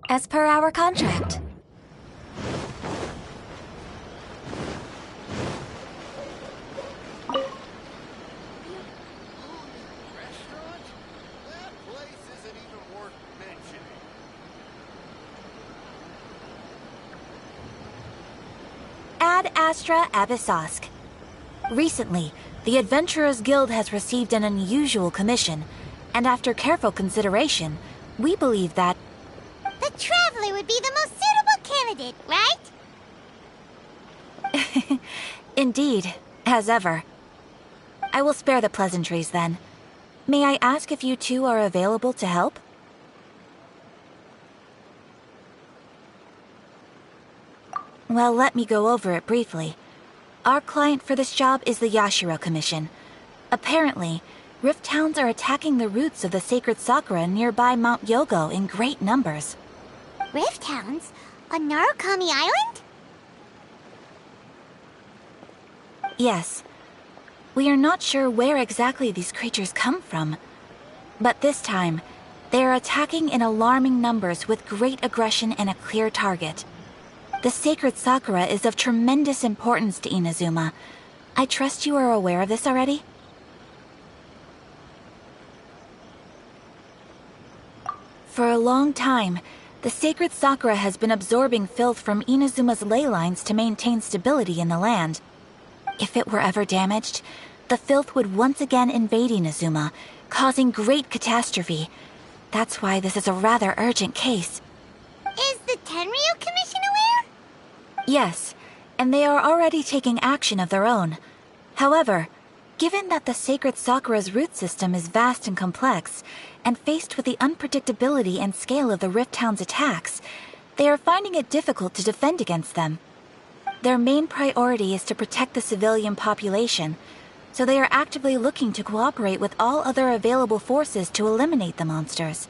As per our contract. Restaurant? That place isn't even worth mentioning. Ad Astra Abyssosk. Recently, the Adventurers Guild has received an unusual commission, and after careful consideration, we believe that The Traveler would be the most suitable candidate, right? Indeed, as ever. I will spare the pleasantries then. May I ask if you two are available to help? Well, let me go over it briefly. Our client for this job is the Yashiro Commission. Apparently, Rift Hounds are attacking the roots of the sacred sakura nearby Mount Yogo in great numbers. Rift Hounds? On Narukami Island? Yes. We are not sure where exactly these creatures come from. But this time, they are attacking in alarming numbers with great aggression and a clear target. The sacred sakura is of tremendous importance to Inazuma. I trust you are aware of this already? For a long time, the sacred sakura has been absorbing filth from Inazuma's ley lines to maintain stability in the land. If it were ever damaged, the filth would once again invade Inazuma, causing great catastrophe. That's why this is a rather urgent case. Is the Tenryu Commission aware? Yes, and they are already taking action of their own. However, given that the sacred sakura's root system is vast and complex, and faced with the unpredictability and scale of the Rift Hound's attacks, they are finding it difficult to defend against them. Their main priority is to protect the civilian population, so they are actively looking to cooperate with all other available forces to eliminate the monsters.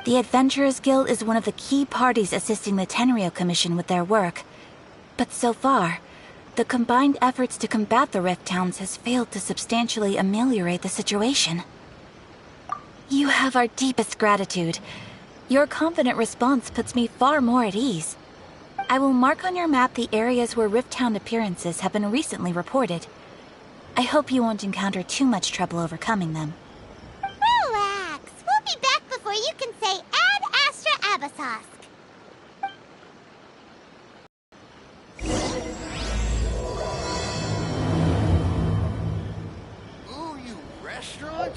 The Adventurers Guild is one of the key parties assisting the Tenryu Commission with their work. But so far, the combined efforts to combat the Rift Hounds has failed to substantially ameliorate the situation. You have our deepest gratitude. Your confident response puts me far more at ease. I will mark on your map the areas where Rift Hound appearances have been recently reported. I hope you won't encounter too much trouble overcoming them. Relax. We'll be back before you can say Ad Astra Abyssosk. Ooh, you restaurant?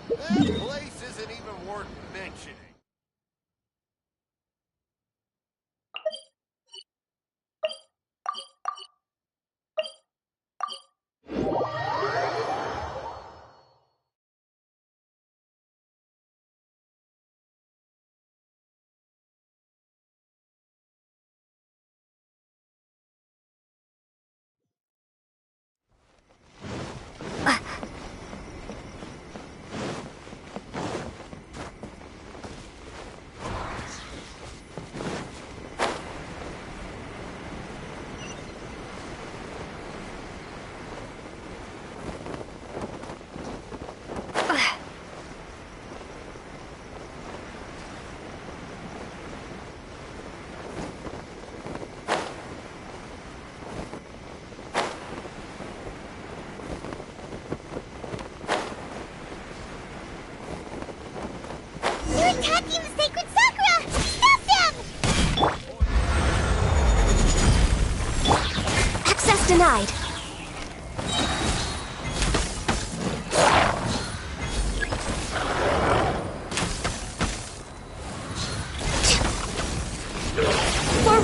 That place isn't even worth mentioning. They're attacking the sacred sakura! Stop them! Access denied.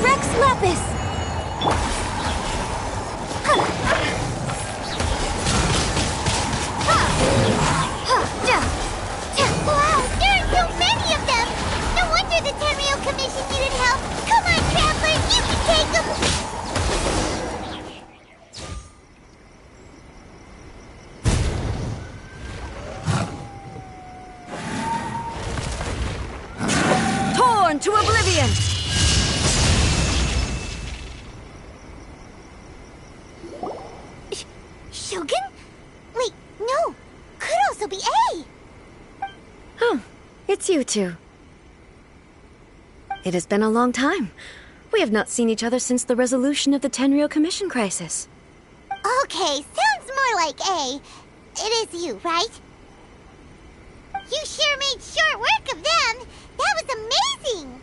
Rex Lapis! Wow, there are so many of them! No wonder the Tenryou Commission needed help! Come on, travelers, you can take them! Torn to oblivion! Shogun? Wait, no! Could also be A! Oh, it's you two. It has been a long time. We have not seen each other since the resolution of the Tenryou Commission crisis. Okay, sounds more like A. It is you, right? You sure made short work of them! That was amazing!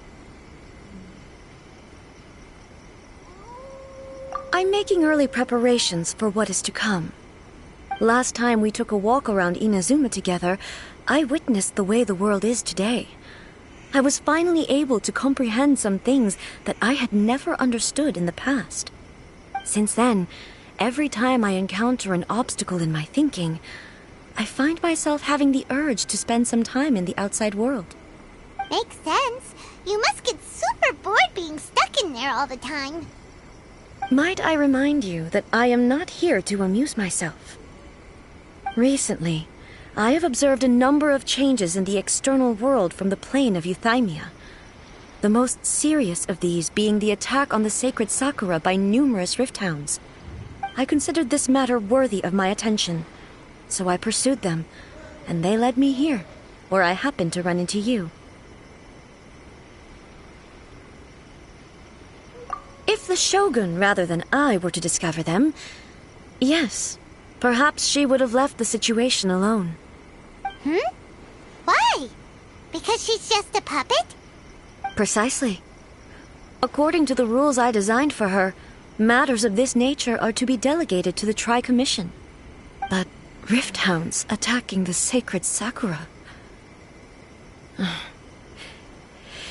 I'm making early preparations for what is to come. Last time we took a walk around Inazuma together, I witnessed the way the world is today. I was finally able to comprehend some things that I had never understood in the past. Since then, every time I encounter an obstacle in my thinking, I find myself having the urge to spend some time in the outside world. Makes sense. You must get super bored being stuck in there all the time. Might I remind you that I am not here to amuse myself. Recently, I have observed a number of changes in the external world from the plane of Euthymia. The most serious of these being the attack on the sacred Sakura by numerous rift hounds. I considered this matter worthy of my attention, so I pursued them, and they led me here, where I happened to run into you. If the Shogun rather than I were to discover them, yes, perhaps she would have left the situation alone. Why? Because she's just a puppet? Precisely. According to the rules I designed for her, matters of this nature are to be delegated to the Tri-Commission. But rift hounds attacking the sacred Sakura...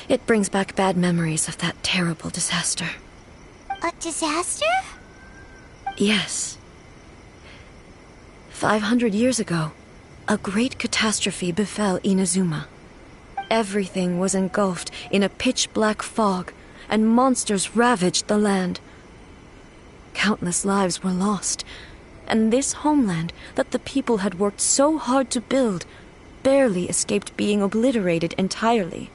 It brings back bad memories of that terrible disaster. A disaster? Yes. 500 years ago, a great catastrophe befell Inazuma. Everything was engulfed in a pitch-black fog, and monsters ravaged the land. Countless lives were lost, and this homeland that the people had worked so hard to build barely escaped being obliterated entirely.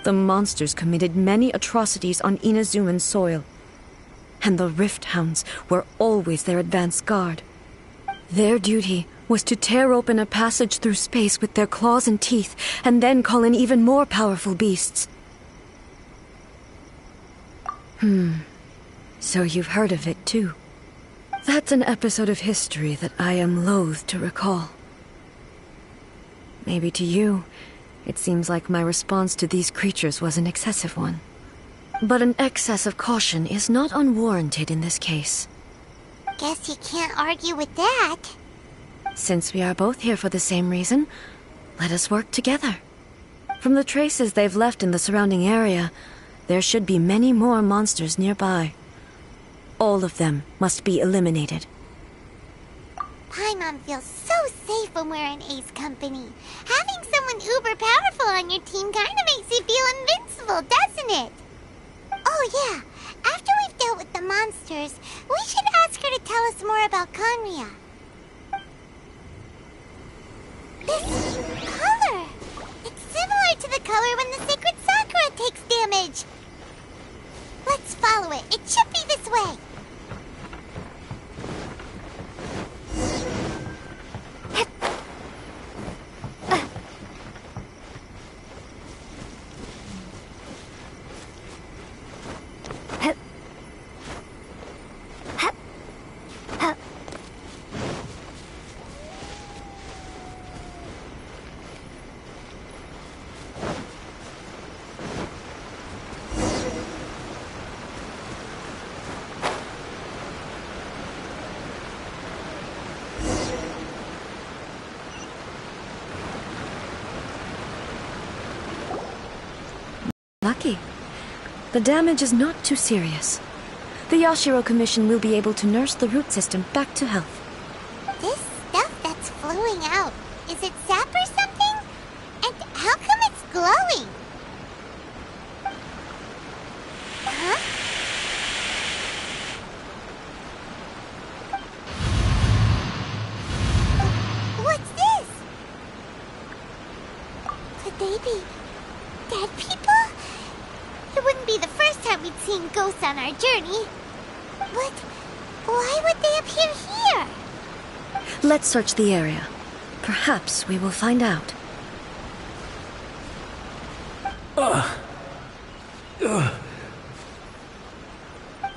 The monsters committed many atrocities on Inazuman soil, and the rift hounds were always their advance guard. Their duty was to tear open a passage through space with their claws and teeth, and then call in even more powerful beasts. So you've heard of it too. That's an episode of history that I am loath to recall. Maybe to you, it seems like my response to these creatures was an excessive one. But an excess of caution is not unwarranted in this case. Guess you can't argue with that. Since we are both here for the same reason, let us work together. From the traces they've left in the surrounding area, there should be many more monsters nearby. All of them must be eliminated. Paimon feels so safe when we're in Ace company. Having someone uber powerful on your team kinda makes you feel invincible, doesn't it? Oh yeah, after we've dealt with the monsters, we should ask her to tell us more about Conria. This color! It's similar to the color when the sacred Sakura takes damage. Let's follow it. It should be this way. The damage is not too serious. The Yashiro Commission will be able to nurse the root system back to health. This stuff that's flowing out, is it sap or something? And how come it's glowing? Huh? What's this? Could they be dead people? It wouldn't be the first time we'd seen ghosts on our journey. But why would they appear here? Let's search the area. Perhaps we will find out. I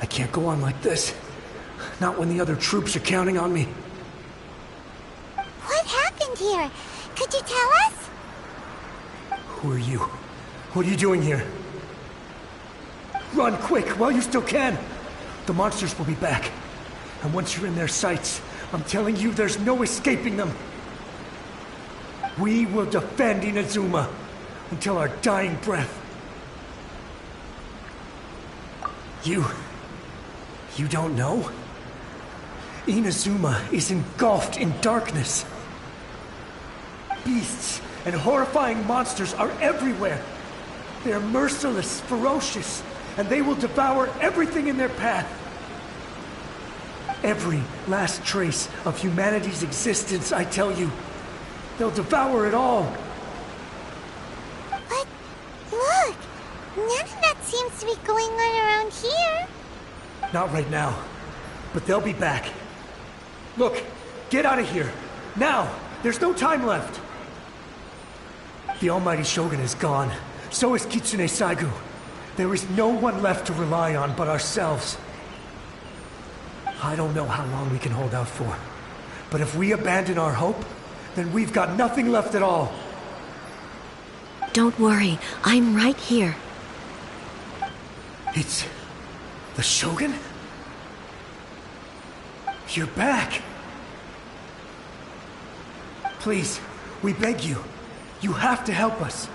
can't go on like this. Not when the other troops are counting on me. What happened here? Could you tell us? Who are you? What are you doing here? Run quick while you still can. The monsters will be back. And once you're in their sights, I'm telling you there's no escaping them. We will defend Inazuma until our dying breath. You don't know? Inazuma is engulfed in darkness. Beasts and horrifying monsters are everywhere. They are merciless, ferocious, and they will devour everything in their path. Every last trace of humanity's existence, I tell you. They'll devour it all. But look, none of that seems to be going on around here. Not right now, but they'll be back. Look, get out of here. Now! There's no time left! The Almighty Shogun is gone. So is Kitsune Saigu. There is no one left to rely on but ourselves. I don't know how long we can hold out for. But if we abandon our hope, then we've got nothing left at all. Don't worry, I'm right here. It's... the Shogun? You're back! Please, we beg you. You have to help us.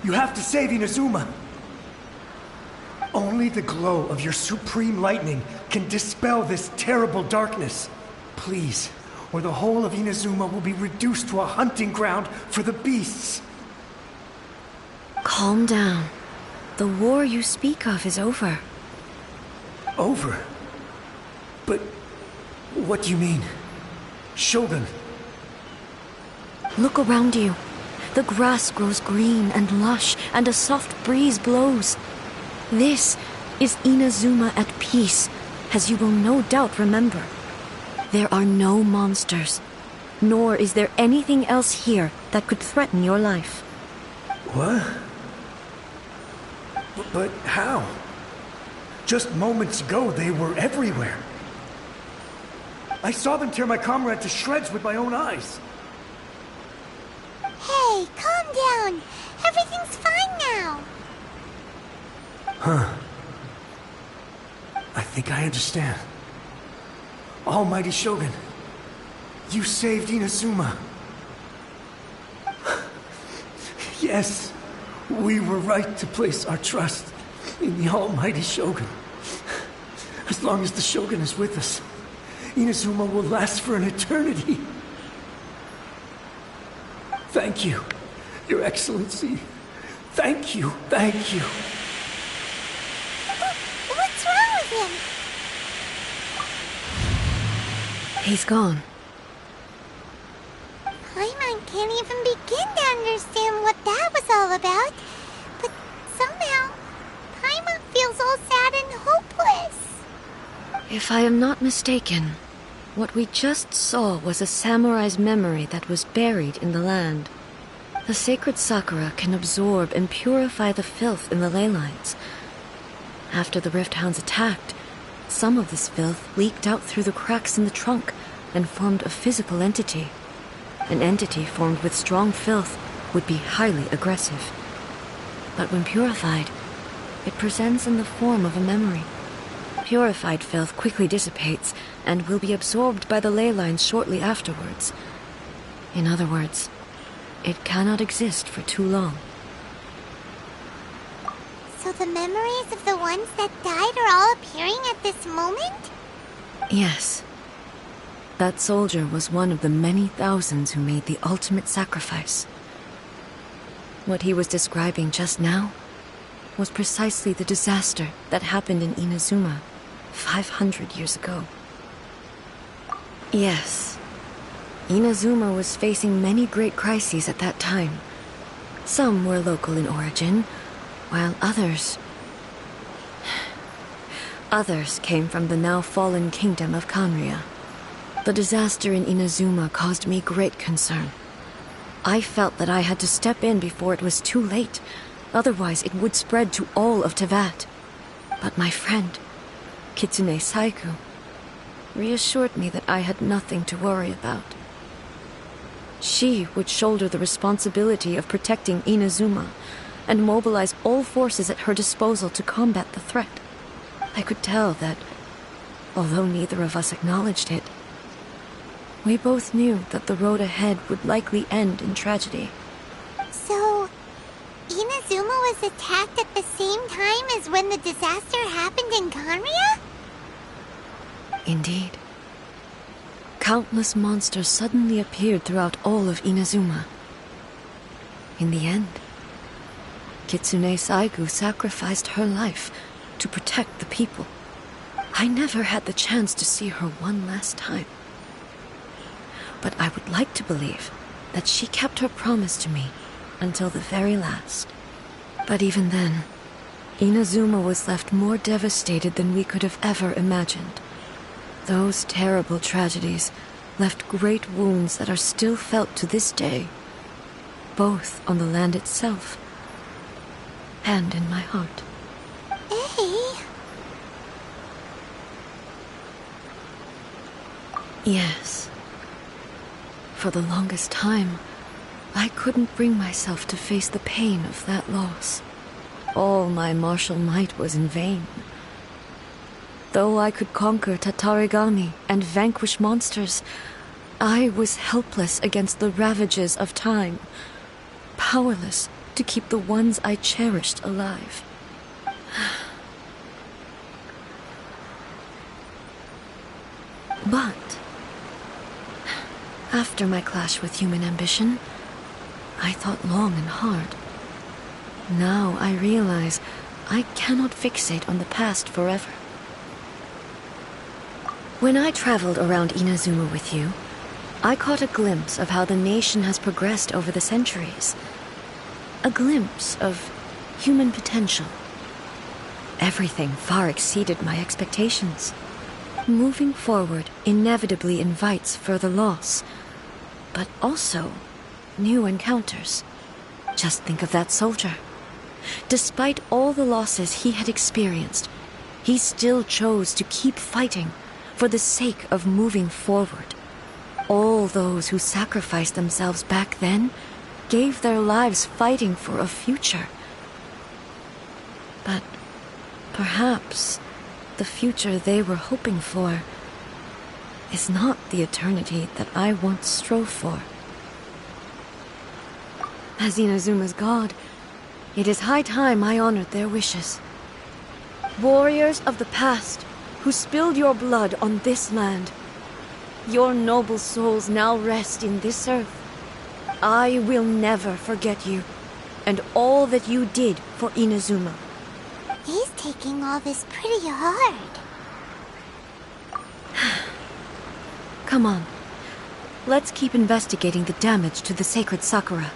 You have to save Inazuma. Only the glow of your supreme lightning can dispel this terrible darkness. Please, or the whole of Inazuma will be reduced to a hunting ground for the beasts. Calm down. The war you speak of is over. Over? But what do you mean? Shogun? Look around you. The grass grows green and lush, and a soft breeze blows. This is Inazuma at peace, as you will no doubt remember. There are no monsters, nor is there anything else here that could threaten your life. What? But how? Just moments ago, they were everywhere. I saw them tear my comrade to shreds with my own eyes. Hey, calm down. Everything's fine now. Huh. I think I understand. Almighty Shogun, you saved Inazuma. Yes, we were right to place our trust in the Almighty Shogun. As long as the Shogun is with us, Inazuma will last for an eternity. Thank you, Your Excellency. Thank you, thank you. What's wrong with him? He's gone. Paimon can't even begin to understand what that was all about. But somehow, Paimon feels all sad and hopeless. If I am not mistaken, what we just saw was a samurai's memory that was buried in the land. The sacred Sakura can absorb and purify the filth in the ley lines. After the Rift Hounds attacked, some of this filth leaked out through the cracks in the trunk and formed a physical entity. An entity formed with strong filth would be highly aggressive. But when purified, it presents in the form of a memory. Purified filth quickly dissipates and will be absorbed by the ley lines shortly afterwards. In other words, it cannot exist for too long. So So the memories of the ones that died are all appearing at this moment? Yes. That soldier was one of the many thousands who made the ultimate sacrifice. What he was describing just now was precisely the disaster that happened in Inazuma 500 years ago. Yes. Inazuma was facing many great crises at that time. Some were local in origin, while others came from the now fallen kingdom of Kanria. The disaster in Inazuma caused me great concern. I felt that I had to step in before it was too late, otherwise it would spread to all of Teyvat. But my friend, Kitsune Saiku, reassured me that I had nothing to worry about. She would shoulder the responsibility of protecting Inazuma and mobilize all forces at her disposal to combat the threat. I could tell that, although neither of us acknowledged it, we both knew that the road ahead would likely end in tragedy. So, Inazuma was attacked at the same time as when the disaster happened in Kanria? Indeed. Countless monsters suddenly appeared throughout all of Inazuma. In the end, Kitsune Saigu sacrificed her life to protect the people. I never had the chance to see her one last time. But I would like to believe that she kept her promise to me until the very last. But even then, Inazuma was left more devastated than we could have ever imagined. Those terrible tragedies left great wounds that are still felt to this day, both on the land itself and in my heart. Hey. Yes. For the longest time, I couldn't bring myself to face the pain of that loss. All my martial might was in vain. Though I could conquer Tatarigami and vanquish monsters, I was helpless against the ravages of time, powerless to keep the ones I cherished alive. But after my clash with human ambition, I thought long and hard. Now I realize I cannot fixate on the past forever. When I traveled around Inazuma with you, I caught a glimpse of how the nation has progressed over the centuries. A glimpse of human potential. Everything far exceeded my expectations. Moving forward inevitably invites further loss, but also new encounters. Just think of that soldier. Despite all the losses he had experienced, he still chose to keep fighting for the sake of moving forward. All those who sacrificed themselves back then gave their lives fighting for a future. But perhaps the future they were hoping for is not the eternity that I once strove for. As Inazuma's god, it is high time I honored their wishes. Warriors of the past, who spilled your blood on this land, your noble souls now rest in this earth. I will never forget you, and all that you did for Inazuma. He's taking all this pretty hard. Come on. Let's keep investigating the damage to the sacred Sakura.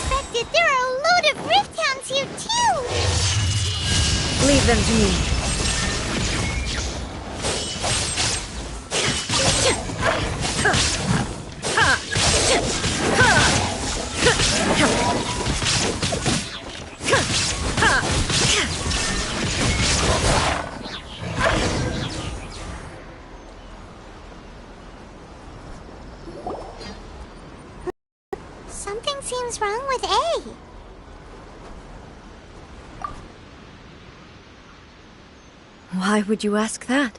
expected, there are a load of rift hounds here too! Leave them to me. Something seems wrong with A. Why would you ask that?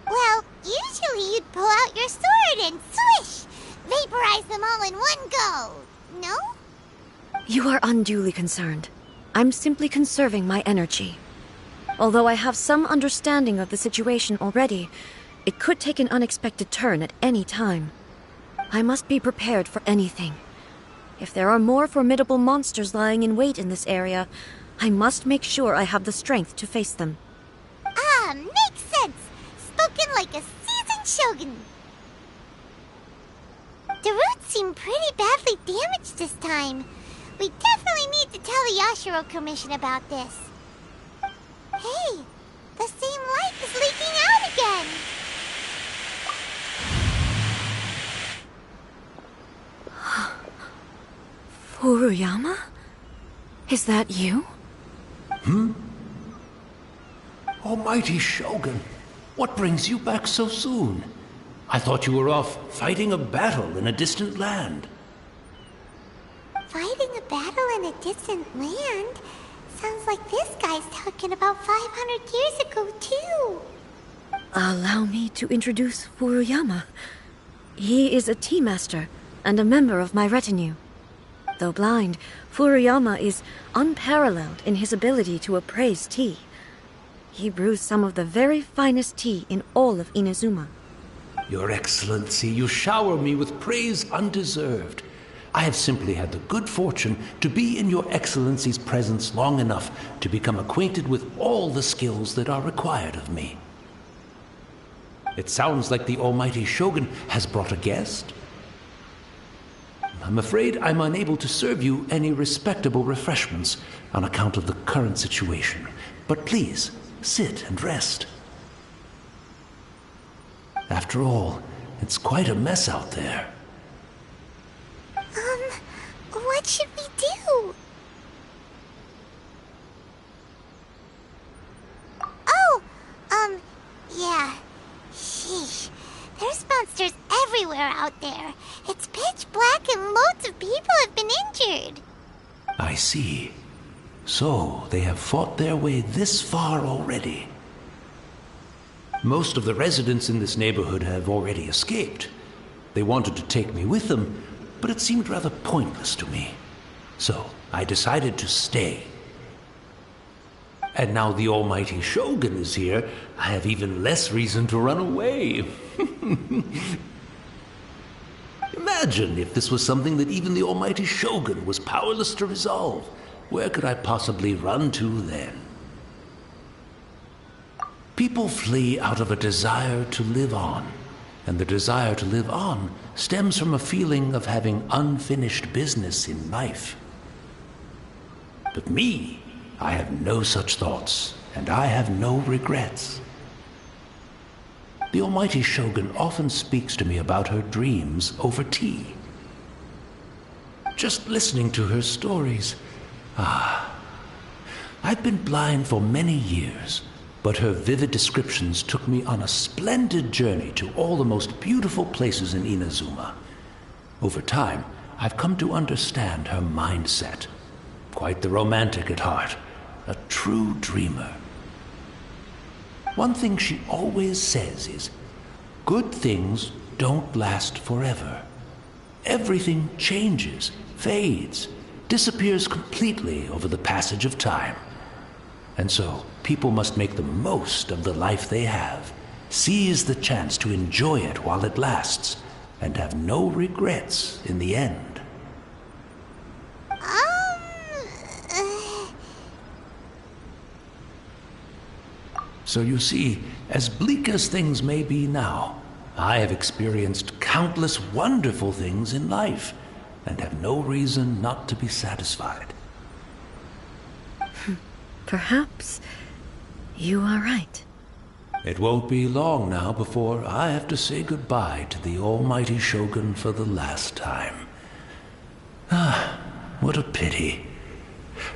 Well, usually you'd pull out your sword and swish! Vaporize them all in one go! No? You are unduly concerned. I'm simply conserving my energy. Although I have some understanding of the situation already, it could take an unexpected turn at any time. I must be prepared for anything. If there are more formidable monsters lying in wait in this area, I must make sure I have the strength to face them. Ah, makes sense! Spoken like a seasoned shogun. The roots seem pretty badly damaged this time. We definitely need to tell the Yashiro Commission about this. Hey, the same light is leaking out again! Furuyama? Is that you? Almighty Shogun, what brings you back so soon? I thought you were off fighting a battle in a distant land. Fighting a battle in a distant land? Sounds like this guy's talking about 500 years ago, too. Allow me to introduce Furuyama. He is a tea master and a member of my retinue. Though blind, Furuyama is unparalleled in his ability to appraise tea. He brews some of the very finest tea in all of Inazuma. Your Excellency, you shower me with praise undeserved. I have simply had the good fortune to be in Your Excellency's presence long enough to become acquainted with all the skills that are required of me. It sounds like the Almighty Shogun has brought a guest. I'm afraid I'm unable to serve you any respectable refreshments on account of the current situation. But please, sit and rest. After all, it's quite a mess out there. What should we do? Oh, yeah. Sheesh. There's monsters everywhere out there. It's pitch black and loads of people have been injured. I see. So, they have fought their way this far already. Most of the residents in this neighborhood have already escaped. They wanted to take me with them, but it seemed rather pointless to me. So, I decided to stay. And now the Almighty Shogun is here, I have even less reason to run away. Imagine if this was something that even the Almighty Shogun was powerless to resolve. Where could I possibly run to then? People flee out of a desire to live on, and the desire to live on stems from a feeling of having unfinished business in life. But me, I have no such thoughts, and I have no regrets. The Almighty Shogun often speaks to me about her dreams over tea. Just listening to her stories, I've been blind for many years, but her vivid descriptions took me on a splendid journey to all the most beautiful places in Inazuma. Over time, I've come to understand her mindset. Quite the romantic at heart, a true dreamer. One thing she always says is, good things don't last forever. Everything changes, fades, disappears completely over the passage of time. And so, people must make the most of the life they have, seize the chance to enjoy it while it lasts, and have no regrets in the end. So you see, as bleak as things may be now, I have experienced countless wonderful things in life. and have no reason not to be satisfied. Perhaps you are right. It won't be long now before I have to say goodbye to the almighty Shogun for the last time. Ah, what a pity.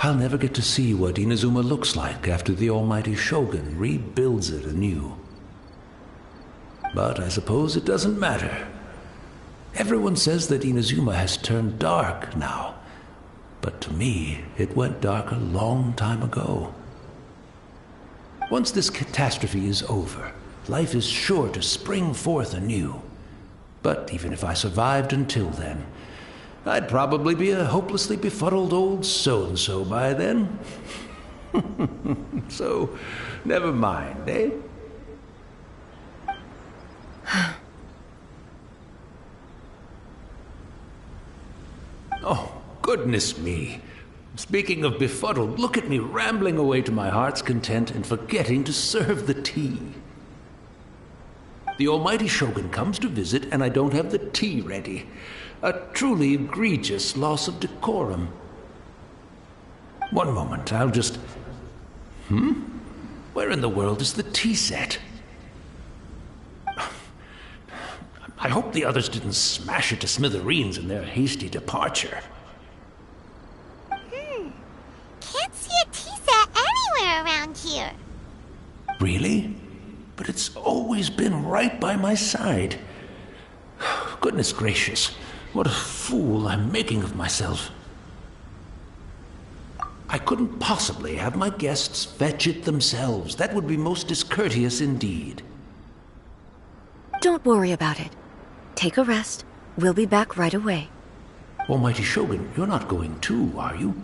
I'll never get to see what Inazuma looks like after the almighty Shogun rebuilds it anew. But I suppose it doesn't matter. Everyone says that Inazuma has turned dark now, but to me, it went dark a long time ago. Once this catastrophe is over, life is sure to spring forth anew. But even if I survived until then, I'd probably be a hopelessly befuddled old so-and-so by then. So, never mind, eh? Oh, goodness me. Speaking of befuddled, look at me rambling away to my heart's content and forgetting to serve the tea. The almighty Shogun comes to visit and I don't have the tea ready. A truly egregious loss of decorum. One moment, I'll just... Where in the world is the tea set? I hope the others didn't smash it to smithereens in their hasty departure. Can't see a tea set anywhere around here. Really? But it's always been right by my side. Goodness gracious, what a fool I'm making of myself. I couldn't possibly have my guests fetch it themselves. That would be most discourteous indeed. Don't worry about it. Take a rest. We'll be back right away. Almighty Shogun, you're not going too, are you?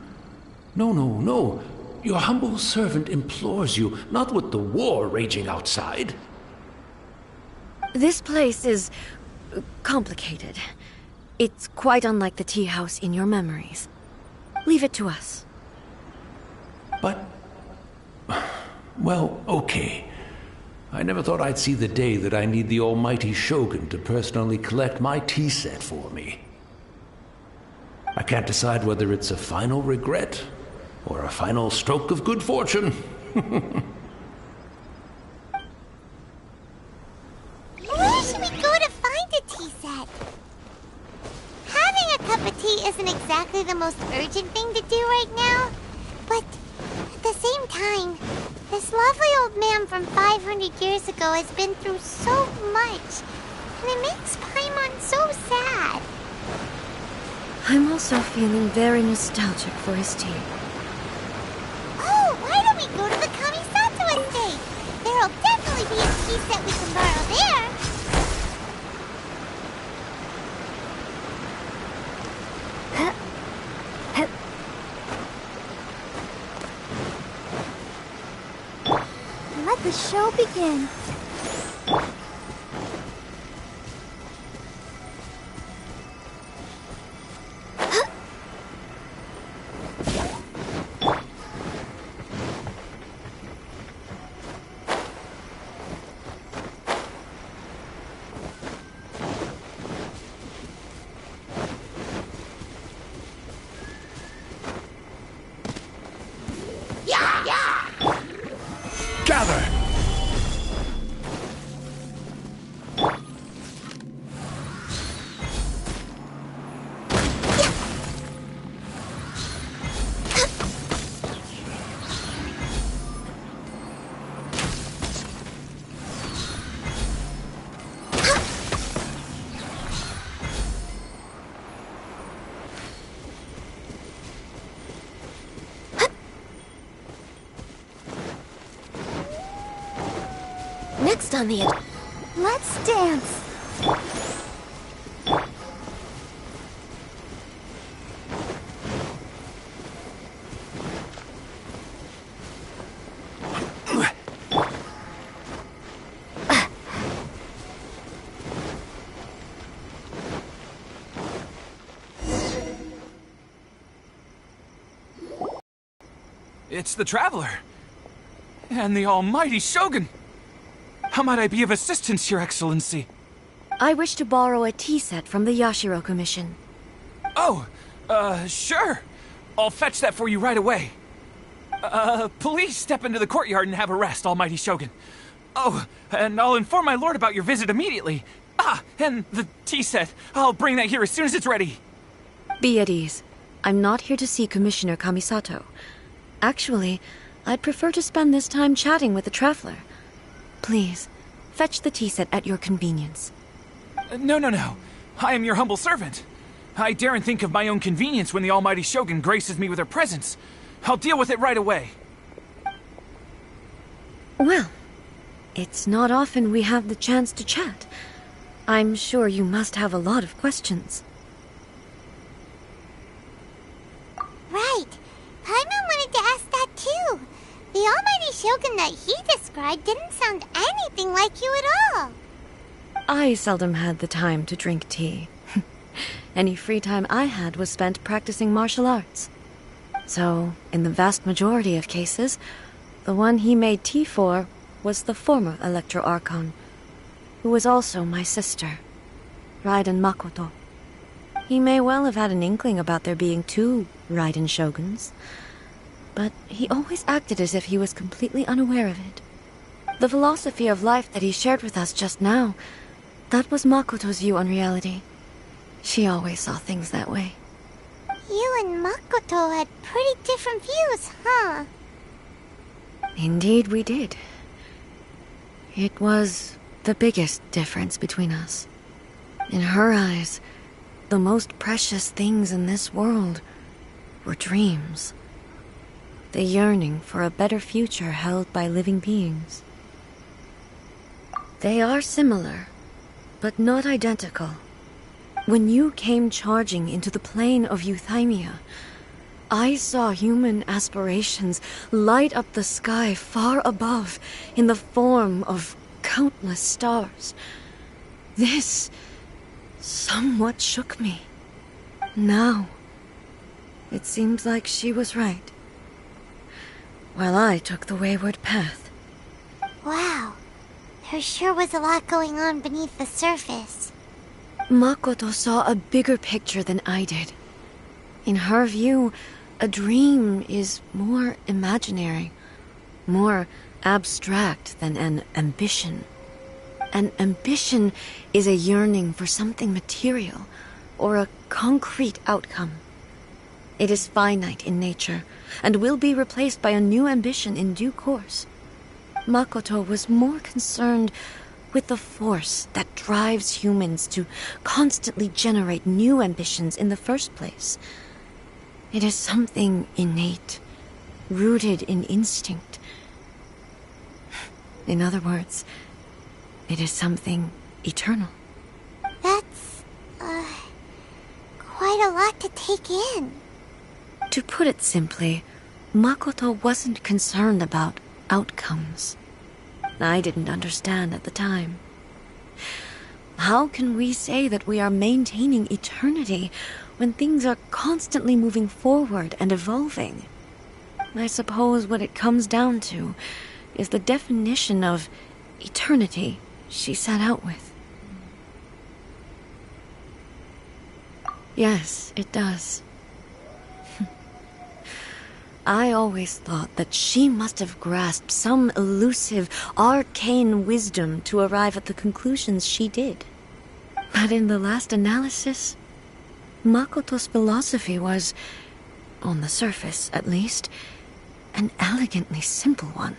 No, no, no. Your humble servant implores you, not with the war raging outside. This place is... complicated. It's quite unlike the tea house in your memories. Leave it to us. But... well, okay. I never thought I'd see the day that I need the almighty Shogun to personally collect my tea set for me. I can't decide whether it's a final regret or a final stroke of good fortune. Where should we go to find a tea set? Having a cup of tea isn't exactly the most urgent thing to do right now, but at the same time, this lovely old man from 500 years ago has been through so much, and it makes Paimon so sad. I'm also feeling very nostalgic for his tea. Oh, why don't we go to the Kamisato estate? There'll definitely be a tea set we can borrow there. Let the show begin. Gather! Next on the... Let's dance. It's the Traveler. And the almighty Shogun. How might I be of assistance, Your Excellency? I wish to borrow a tea set from the Yashiro Commission. Oh, sure. I'll fetch that for you right away. Please step into the courtyard and have a rest, Almighty Shogun. Oh, and I'll inform my lord about your visit immediately. Ah, and the tea set. I'll bring that here as soon as it's ready. Be at ease. I'm not here to see Commissioner Kamisato. Actually, I'd prefer to spend this time chatting with the traveler. Please, fetch the tea set at your convenience. No. I am your humble servant. I daren't think of my own convenience when the Almighty Shogun graces me with her presence. I'll deal with it right away. Well, it's not often we have the chance to chat. I'm sure you must have a lot of questions. Right. Paimon wanted to ask that too. The Almighty Shogun that he described didn't sound anything like you at all. I seldom had the time to drink tea. Any free time I had was spent practicing martial arts. So, in the vast majority of cases, the one he made tea for was the former Electro Archon, who was also my sister, Raiden Makoto. He may well have had an inkling about there being two Raiden Shoguns, but he always acted as if he was completely unaware of it. The philosophy of life that he shared with us just now, that was Makoto's view on reality. She always saw things that way. You and Makoto had pretty different views, huh? Indeed we did. It was the biggest difference between us. In her eyes, the most precious things in this world were dreams. The yearning for a better future held by living beings. They are similar, but not identical. When you came charging into the plane of Euthymia, I saw human aspirations light up the sky far above in the form of countless stars. This somewhat shook me. Now, it seems like she was right, while I took the wayward path. Wow. There sure was a lot going on beneath the surface. Makoto saw a bigger picture than I did. In her view, a dream is more imaginary, more abstract than an ambition. An ambition is a yearning for something material, or a concrete outcome. It is finite in nature, and will be replaced by a new ambition in due course. Makoto was more concerned with the force that drives humans to constantly generate new ambitions in the first place. It is something innate, rooted in instinct. In other words, it is something eternal. That's, quite a lot to take in. To put it simply, Makoto wasn't concerned about outcomes. I didn't understand at the time. How can we say that we are maintaining eternity when things are constantly moving forward and evolving? I suppose what it comes down to is the definition of eternity she set out with. Yes, it does. I always thought that she must have grasped some elusive, arcane wisdom to arrive at the conclusions she did. But in the last analysis, Makoto's philosophy was, on the surface at least, an elegantly simple one.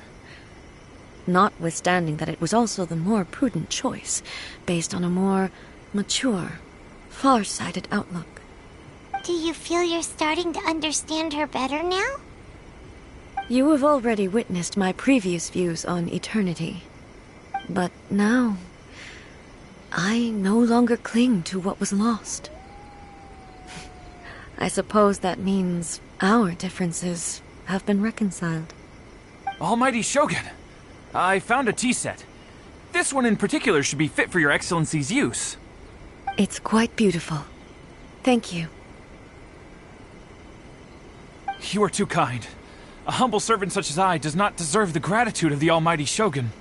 Notwithstanding that it was also the more prudent choice, based on a more mature, far-sighted outlook. Do you feel you're starting to understand her better now? You have already witnessed my previous views on eternity. But now, I no longer cling to what was lost. I suppose that means our differences have been reconciled. Almighty Shogun, I found a tea set. This one in particular should be fit for your Excellency's use. It's quite beautiful. Thank you. You are too kind. A humble servant such as I does not deserve the gratitude of the Almighty Shogun.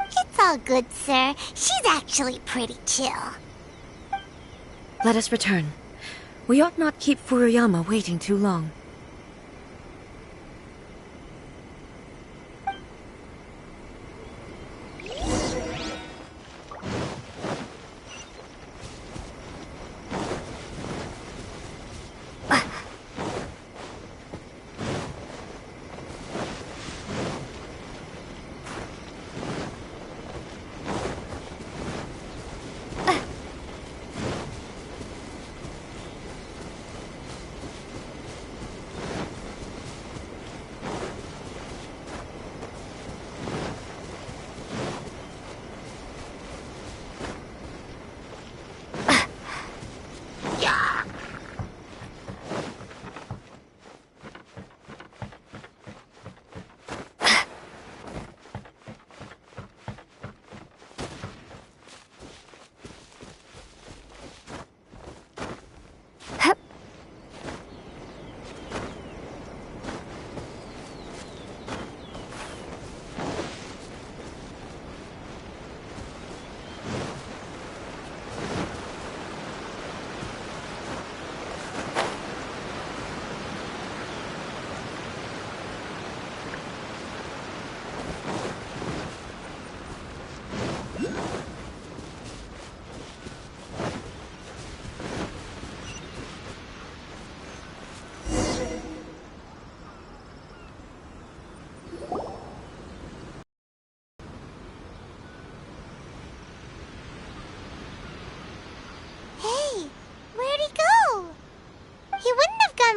It's all good, sir. She's actually pretty chill. Let us return. We ought not keep Furuyama waiting too long.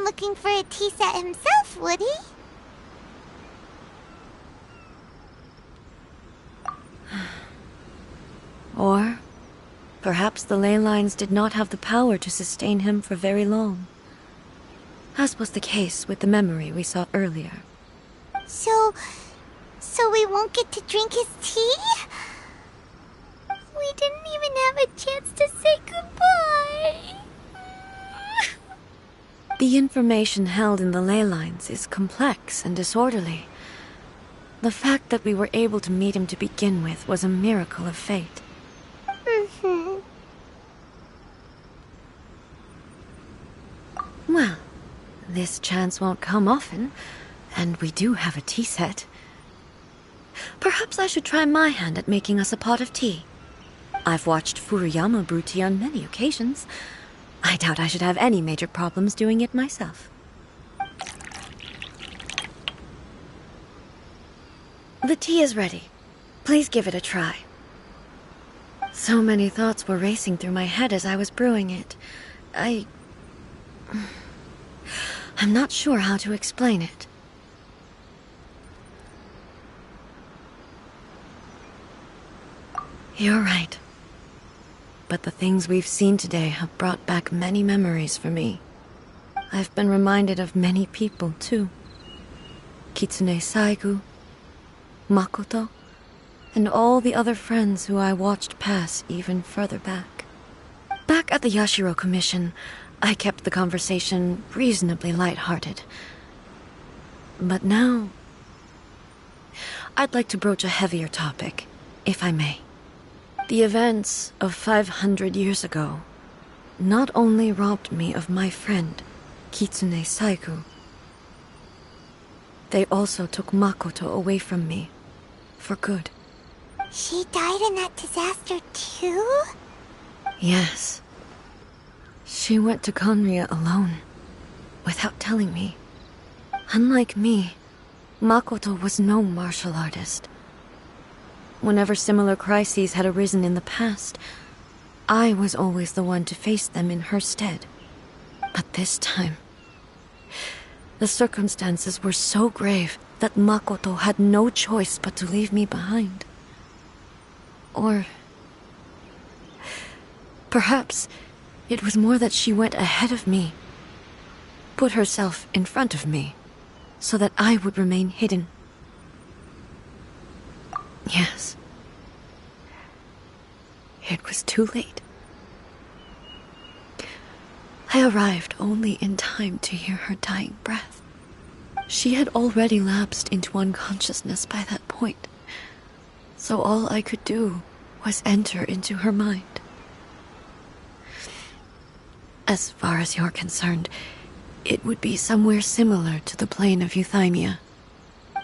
Looking for a tea set himself, would he? Or perhaps the ley lines did not have the power to sustain him for very long, as was the case with the memory we saw earlier. So we won't get to drink his tea? We didn't even have a chance to say goodbye. The information held in the ley lines is complex and disorderly. The fact that we were able to meet him to begin with was a miracle of fate. Well, this chance won't come often, and we do have a tea set. Perhaps I should try my hand at making us a pot of tea. I've watched Furuyama brew tea on many occasions. I doubt I should have any major problems doing it myself. The tea is ready. Please give it a try. So many thoughts were racing through my head as I was brewing it. I'm not sure how to explain it. You're right. But the things we've seen today have brought back many memories for me. I've been reminded of many people, too. Kitsune Saigu, Makoto, and all the other friends who I watched pass even further back. Back at the Yashiro Commission, I kept the conversation reasonably light-hearted. But now, I'd like to broach a heavier topic, if I may. The events of 500 years ago not only robbed me of my friend, Kitsune Saigu, they also took Makoto away from me, for good. She died in that disaster too? Yes. She went to Conria alone, without telling me. Unlike me, Makoto was no martial artist. Whenever similar crises had arisen in the past, I was always the one to face them in her stead. But this time, the circumstances were so grave that Makoto had no choice but to leave me behind. Or perhaps it was more that she went ahead of me, put herself in front of me, so that I would remain hidden. Yes. It was too late. I arrived only in time to hear her dying breath. She had already lapsed into unconsciousness by that point, so all I could do was enter into her mind. As far as you're concerned, it would be somewhere similar to the plain of Euthymia.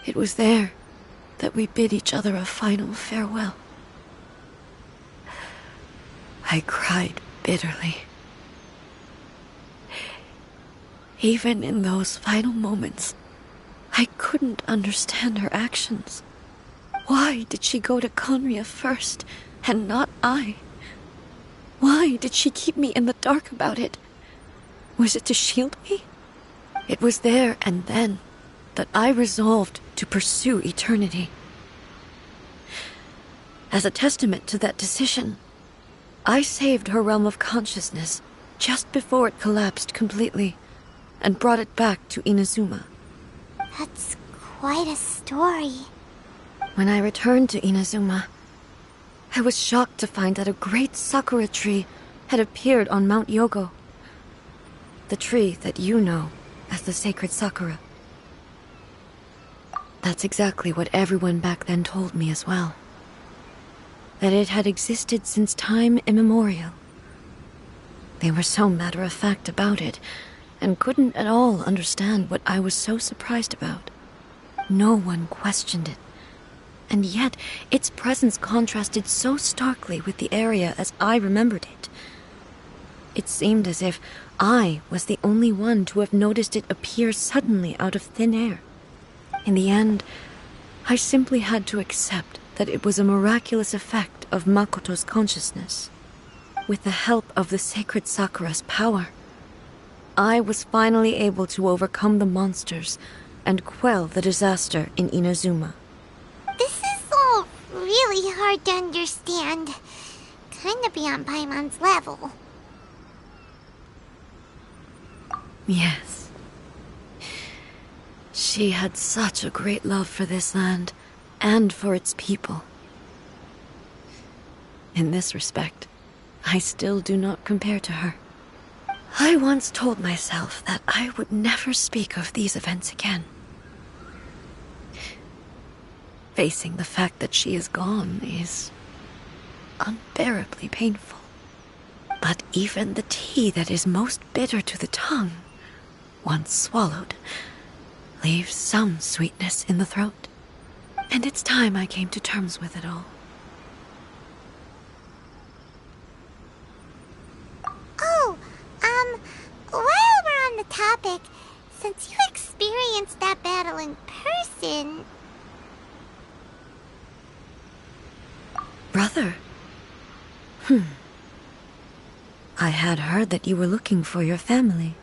It was there that we bid each other a final farewell. I cried bitterly. Even in those final moments, I couldn't understand her actions. Why did she go to Conria first, and not I? Why did she keep me in the dark about it? Was it to shield me? It was there and then that I resolved to pursue eternity. As a testament to that decision, I saved her realm of consciousness just before it collapsed completely and brought it back to Inazuma. That's quite a story. When I returned to Inazuma, I was shocked to find that a great sakura tree had appeared on Mount Yogo. The tree that you know as the sacred sakura. That's exactly what everyone back then told me as well. That it had existed since time immemorial. They were so matter-of-fact about it, and couldn't at all understand what I was so surprised about. No one questioned it, and yet its presence contrasted so starkly with the area as I remembered it. It seemed as if I was the only one to have noticed it appear suddenly out of thin air. In the end, I simply had to accept that it was a miraculous effect of Makoto's consciousness. With the help of the sacred Sakura's power, I was finally able to overcome the monsters and quell the disaster in Inazuma. This is all really hard to understand. Kinda beyond Paimon's level. Yes. She had such a great love for this land and for its people. In this respect, I still do not compare to her. I once told myself that I would never speak of these events again. Facing the fact that she is gone is unbearably painful. But even the tea that is most bitter to the tongue, once swallowed, leaves some sweetness in the throat. And it's time I came to terms with it all. While we're on the topic, since you experienced that battle in person... Brother? I had heard that you were looking for your family.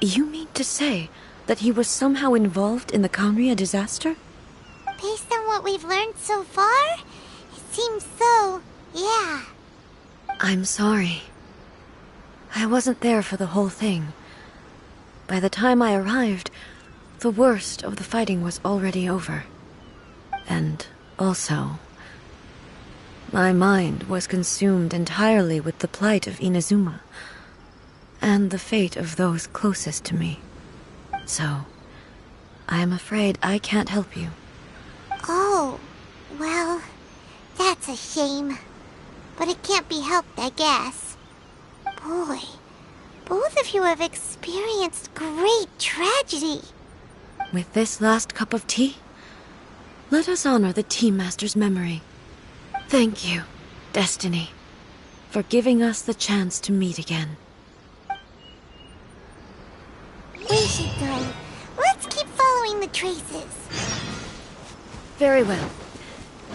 You mean to say that he was somehow involved in the Conria disaster? Based on what we've learned so far, it seems so, yeah. I'm sorry. I wasn't there for the whole thing. By the time I arrived, the worst of the fighting was already over. And also, my mind was consumed entirely with the plight of Inazuma, and the fate of those closest to me. So, I am afraid I can't help you. Oh, well, that's a shame. But it can't be helped, I guess. Boy, both of you have experienced great tragedy. With this last cup of tea, let us honor the Tea Master's memory. Thank you, Destiny, for giving us the chance to meet again. We should go. Let's keep following the traces. Very well.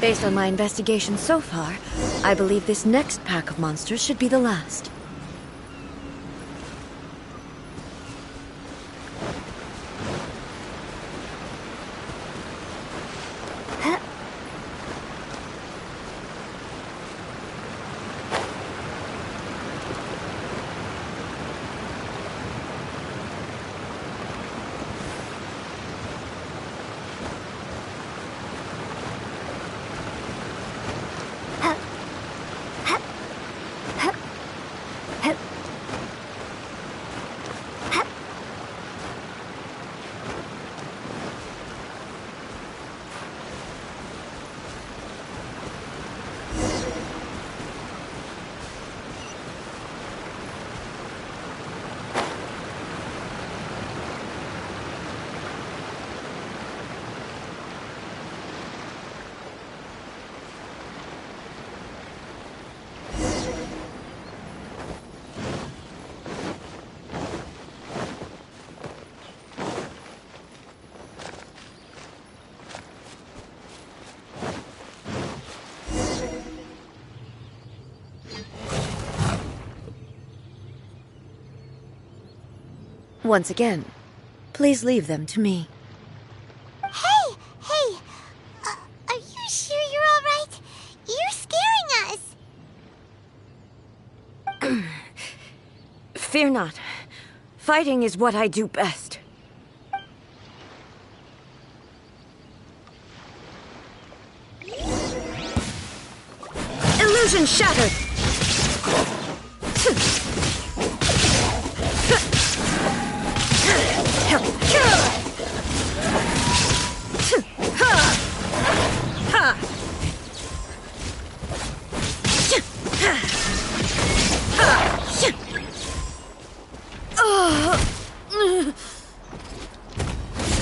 Based on my investigation so far, I believe this next pack of monsters should be the last. Once again, please leave them to me. Hey! Are you sure you're all right? You're scaring us! Fear not. Fighting is what I do best. Illusion shattered!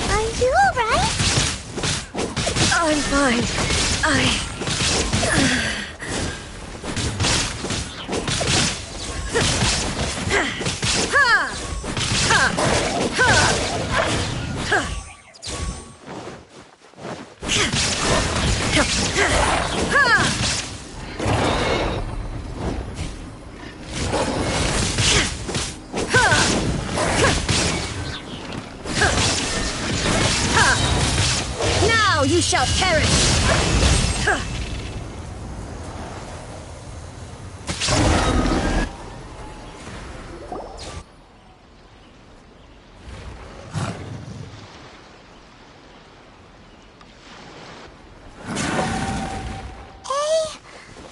Are you all right? I'm fine. Now you shall perish!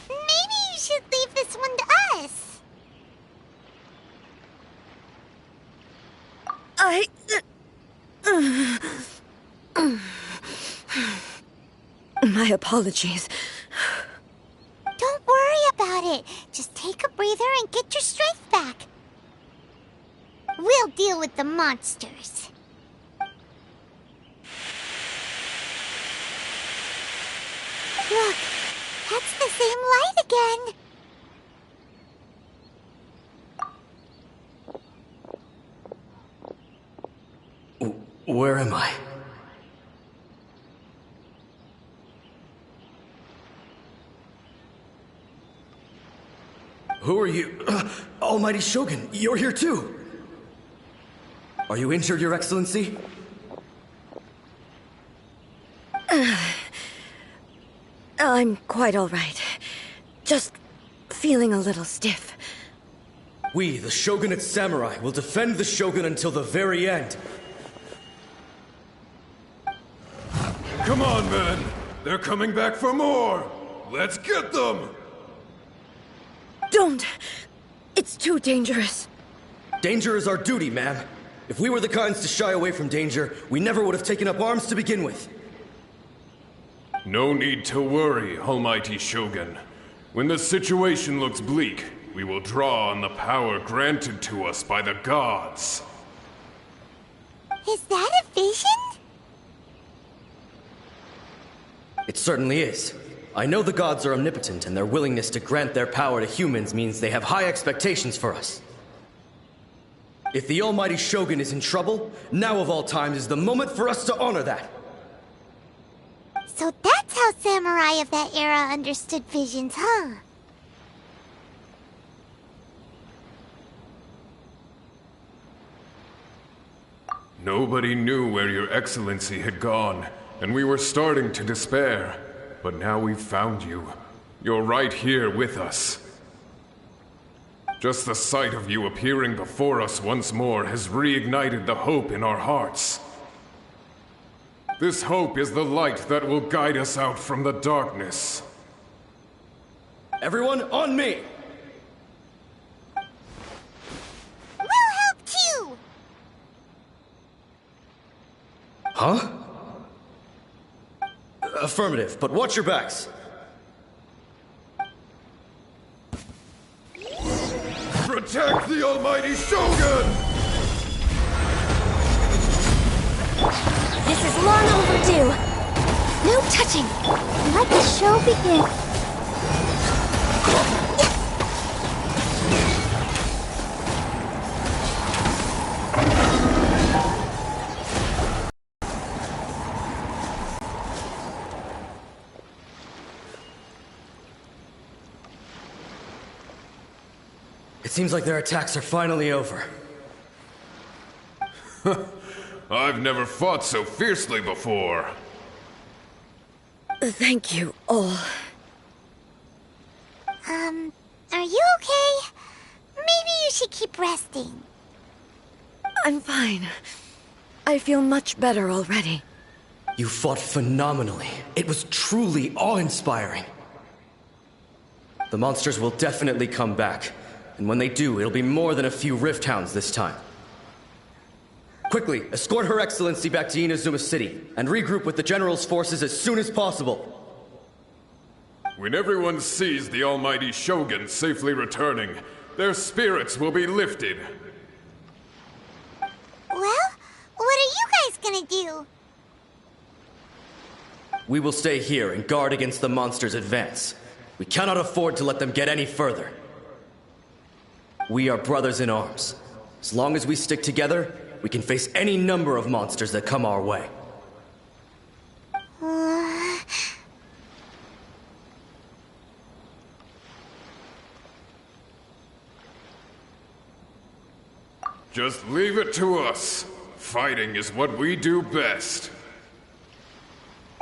Maybe you should leave this one to us. My apologies. Don't worry about it. Just take a breather and get your strength back. We'll deal with the monsters. Look, that's the same light again. Where am I? Who are you? Almighty Shogun, you're here too! Are you injured, Your Excellency? I'm quite all right. Just feeling a little stiff. We, the Shogunate Samurai, will defend the Shogun until the very end. Come on, men! They're coming back for more! Let's get them! Don't! It's too dangerous. Danger is our duty, ma'am. If we were the kinds to shy away from danger, we never would have taken up arms to begin with. No need to worry, Almighty Shogun. When the situation looks bleak, we will draw on the power granted to us by the gods. Is that a vision? It certainly is. I know the gods are omnipotent, and their willingness to grant their power to humans means they have high expectations for us. If the Almighty Shogun is in trouble, now of all times is the moment for us to honor that. So that's how samurai of that era understood visions, huh? Nobody knew where Your Excellency had gone, and we were starting to despair. But now we've found you. You're right here with us. Just the sight of you appearing before us once more has reignited the hope in our hearts. This hope is the light that will guide us out from the darkness. Everyone, on me! We'll help too! Huh? Affirmative, but watch your backs. Protect the Almighty Shogun! This is long overdue. No touching. Let the show begin. It seems like their attacks are finally over. I've never fought so fiercely before. Thank you all. Are you okay? Maybe you should keep resting. I'm fine. I feel much better already. You fought phenomenally. It was truly awe-inspiring. The monsters will definitely come back. And when they do, it'll be more than a few Rift Hounds this time. Quickly, escort Her Excellency back to Inazuma City, and regroup with the General's forces as soon as possible. When everyone sees the almighty Shogun safely returning, their spirits will be lifted. Well, what are you guys gonna do? We will stay here and guard against the monsters' advance. We cannot afford to let them get any further. We are brothers in arms. As long as we stick together, we can face any number of monsters that come our way. Just leave it to us. Fighting is what we do best.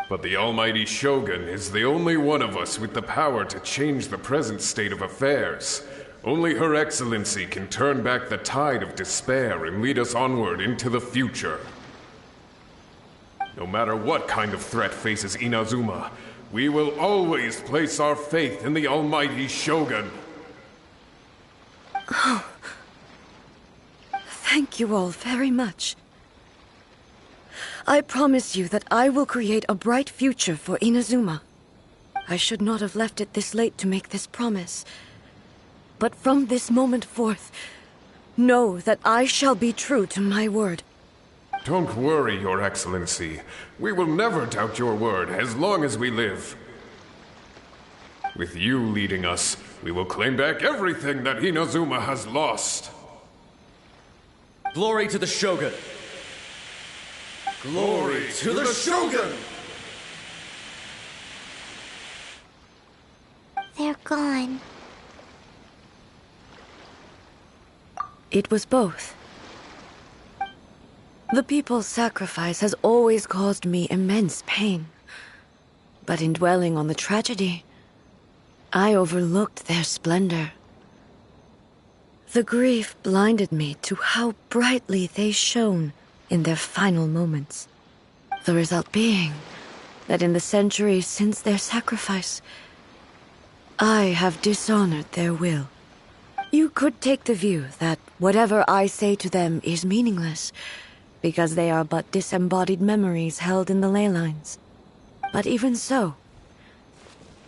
But the almighty Shogun is the only one of us with the power to change the present state of affairs. Only Her Excellency can turn back the tide of despair and lead us onward into the future. No matter what kind of threat faces Inazuma, we will always place our faith in the almighty Shogun. Oh. Thank you all very much. I promise you that I will create a bright future for Inazuma. I should not have left it this late to make this promise. But from this moment forth, know that I shall be true to my word. Don't worry, Your Excellency. We will never doubt your word as long as we live. With you leading us, we will claim back everything that Inazuma has lost. Glory to the Shogun! Glory to the Shogun! They're gone. It was both. The people's sacrifice has always caused me immense pain. But in dwelling on the tragedy, I overlooked their splendor. The grief blinded me to how brightly they shone in their final moments. The result being that in the centuries since their sacrifice, I have dishonored their will. You could take the view that whatever I say to them is meaningless, because they are but disembodied memories held in the ley lines. But even so,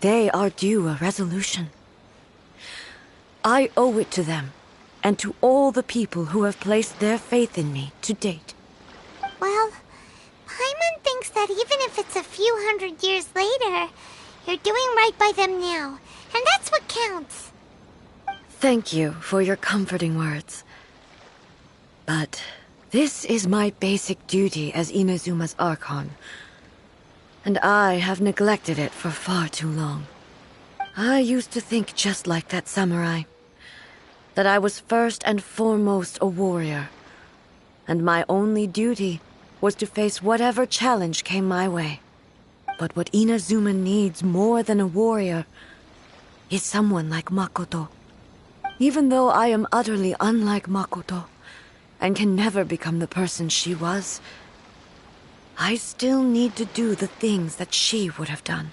they are due a resolution. I owe it to them, and to all the people who have placed their faith in me to date. Well, Paimon thinks that even if it's a few hundred years later, you're doing right by them now, and that's what counts. Thank you for your comforting words. But this is my basic duty as Inazuma's Archon, and I have neglected it for far too long. I used to think just like that samurai, that I was first and foremost a warrior, and my only duty was to face whatever challenge came my way. But what Inazuma needs more than a warrior is someone like Makoto. Even though I am utterly unlike Makoto, and can never become the person she was, I still need to do the things that she would have done.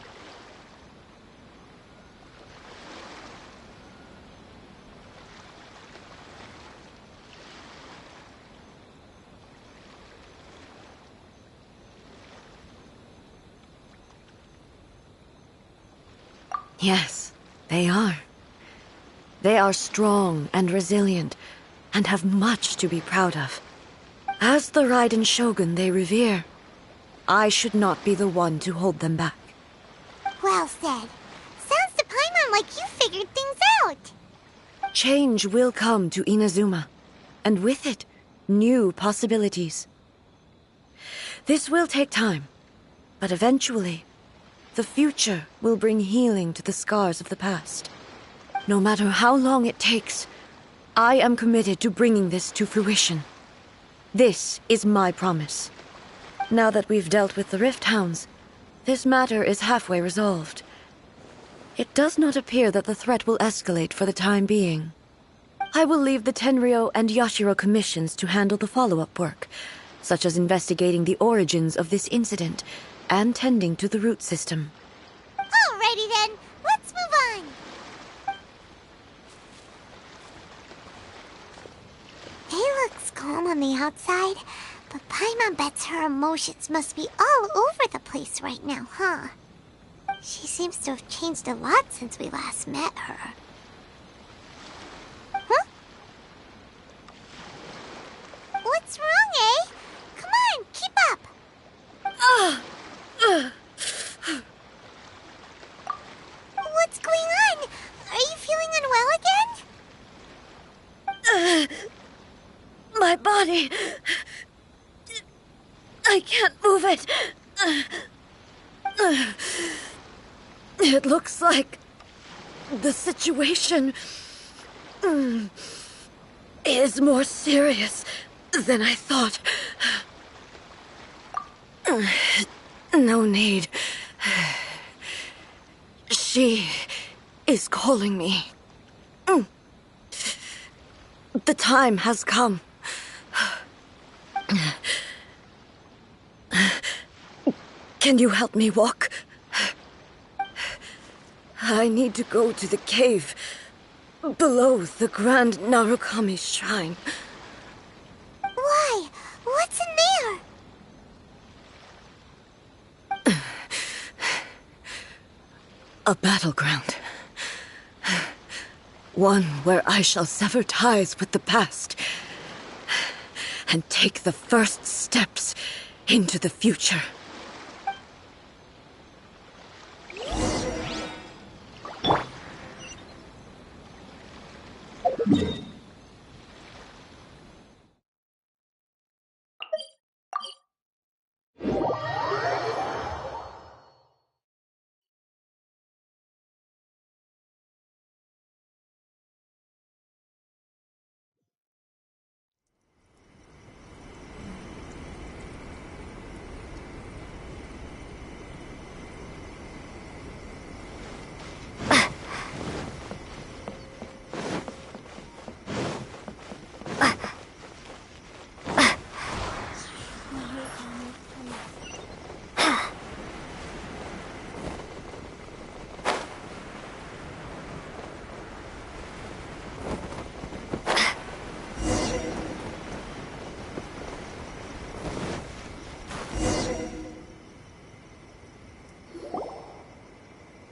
Yes, they are. They are strong and resilient, and have much to be proud of. As the Raiden Shogun they revere, I should not be the one to hold them back. Well said. Sounds to Paimon like you figured things out. Change will come to Inazuma, and with it, new possibilities. This will take time, but eventually, the future will bring healing to the scars of the past. No matter how long it takes, I am committed to bringing this to fruition. This is my promise. Now that we've dealt with the Rift Hounds, this matter is halfway resolved. It does not appear that the threat will escalate for the time being. I will leave the Tenryo and Yashiro commissions to handle the follow-up work, such as investigating the origins of this incident and tending to the root system. Alrighty then, let's move on. It looks calm on the outside, but Paimon bets her emotions must be all over the place right now, huh? She seems to have changed a lot since we last met her. Huh? What's wrong, eh? Come on, keep up! What's going on? Are you feeling unwell again? My body... I can't move it. It looks like the situation is more serious than I thought. No need. She is calling me. The time has come. Can you help me walk? I need to go to the cave below the Grand Narukami Shrine. Why? What's in there? A battleground. One where I shall sever ties with the past and take the first steps into the future.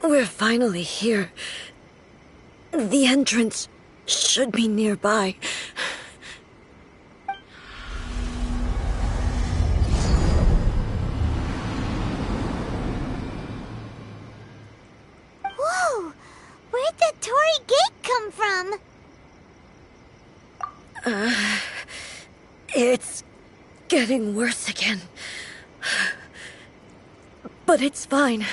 We're finally here. The entrance should be nearby. Whoa! Where'd the Torii Gate come from? It's getting worse again. But it's fine.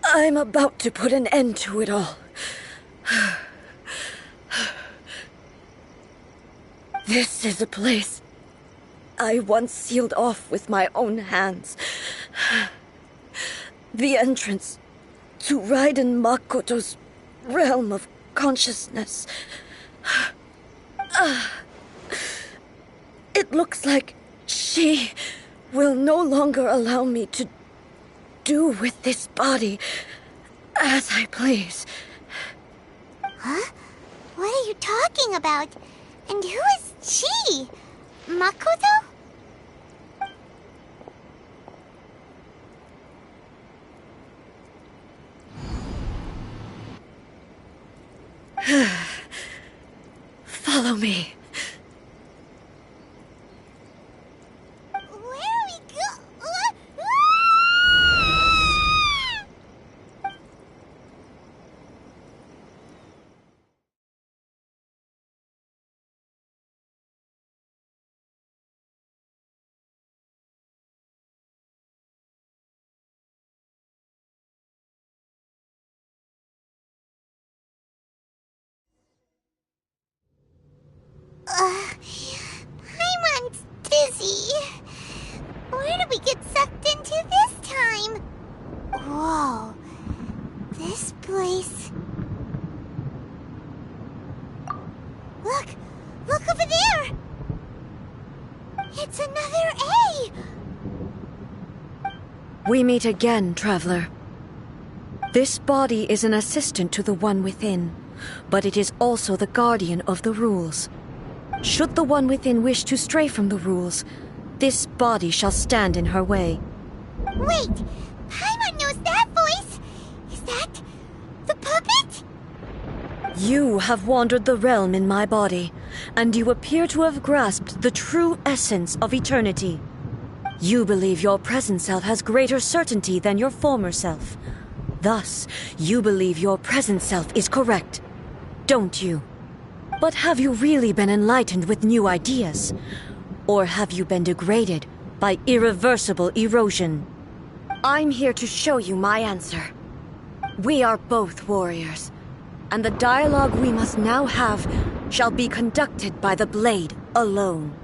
I'm about to put an end to it all. This is a place I once sealed off with my own hands. The entrance to Raiden Makoto's realm of consciousness. It looks like she will no longer allow me to do with this body as I please. Huh? What are you talking about? And who is she? Makoto? Follow me. Where are we go? Paimon, see. Where did we get sucked into this time? Whoa. This place... Look! Look over there! It's another A! We meet again, traveler. This body is an assistant to the one within, but it is also the guardian of the rules. Should the one within wish to stray from the rules, this body shall stand in her way. Wait! Paimon knows that voice! Is that... the puppet? You have wandered the realm in my body, and you appear to have grasped the true essence of eternity. You believe your present self has greater certainty than your former self. Thus, you believe your present self is correct, don't you? But have you really been enlightened with new ideas? Or have you been degraded by irreversible erosion? I'm here to show you my answer. We are both warriors, and the dialogue we must now have shall be conducted by the blade alone.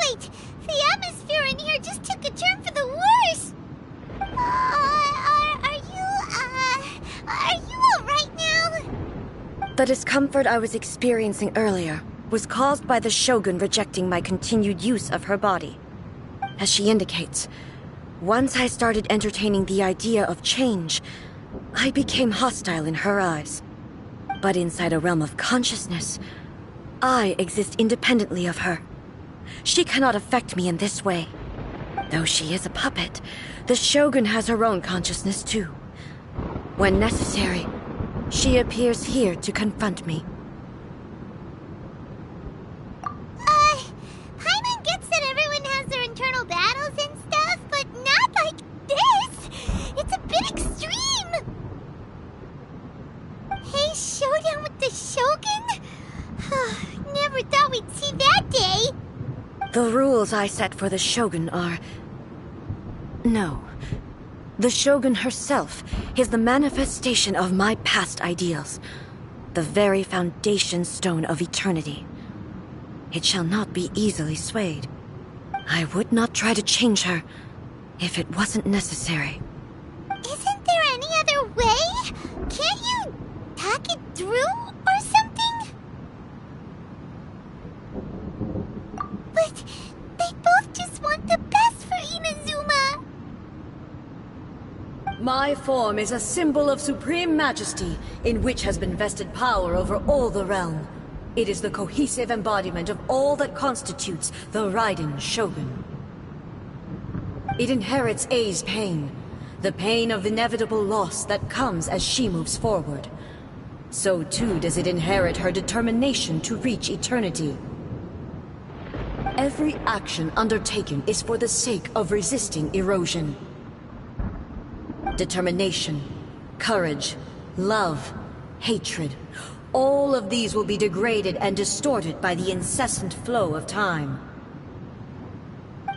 Wait! The atmosphere in here just took a turn for the worse! Are you alright now? The discomfort I was experiencing earlier was caused by the Shogun rejecting my continued use of her body. As she indicates, once I started entertaining the idea of change, I became hostile in her eyes. But inside a realm of consciousness, I exist independently of her. She cannot affect me in this way. Though she is a puppet, the Shogun has her own consciousness too. When necessary, she appears here to confront me. Paimon gets that everyone has their internal battles and stuff, but not like this! It's a bit extreme! Hey, showdown with the Shogun? Never thought we'd see that day! The rules I set for the Shogun are... No. The Shogun herself is the manifestation of my past ideals. The very foundation stone of eternity. It shall not be easily swayed. I would not try to change her if it wasn't necessary. Isn't there any other way? Can't you talk it through or something? But they both just want the best for Inazuma. My form is a symbol of supreme majesty, in which has been vested power over all the realm. It is the cohesive embodiment of all that constitutes the Raiden Shogun. It inherits Ei's pain, the pain of inevitable loss that comes as she moves forward. So too does it inherit her determination to reach eternity. Every action undertaken is for the sake of resisting erosion. Determination, courage, love, hatred, all of these will be degraded and distorted by the incessant flow of time.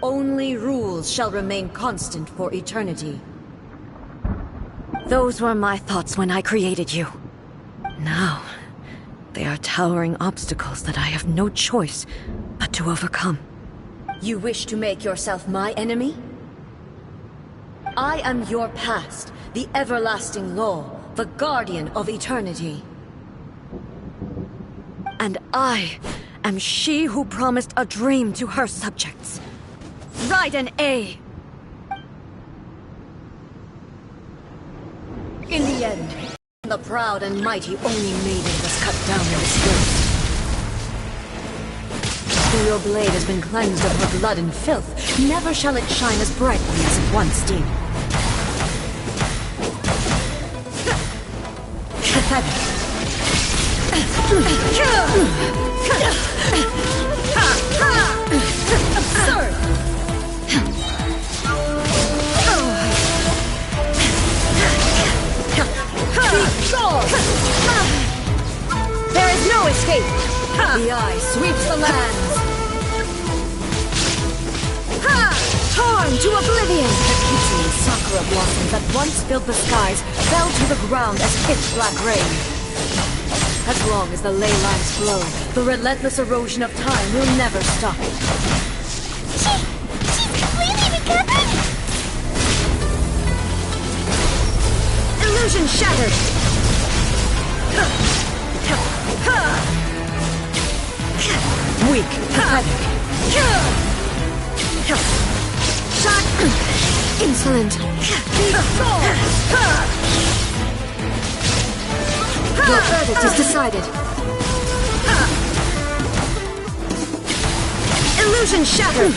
Only rules shall remain constant for eternity. Those were my thoughts when I created you. Now, they are towering obstacles that I have no choice but to overcome. You wish to make yourself my enemy? I am your past, the everlasting law, the guardian of eternity. And I am she who promised a dream to her subjects. Raiden A. In the end, the proud and mighty Oni maiden was cut down and disgraced. Though your blade has been cleansed of her blood and filth, never shall it shine as brightly as it once did. Pathetic. Absurd! There is no escape! The eye sweeps the lands! Torn to oblivion! The kitchen sakura blossoms that once filled the skies fell to the ground as pitch black rain. As long as the ley lines flow, The relentless erosion of time will never stop. She's completely recovered? Illusion shattered! Weak, pathetic. Shot! Insolent. Your verdict is decided. Illusion shattered!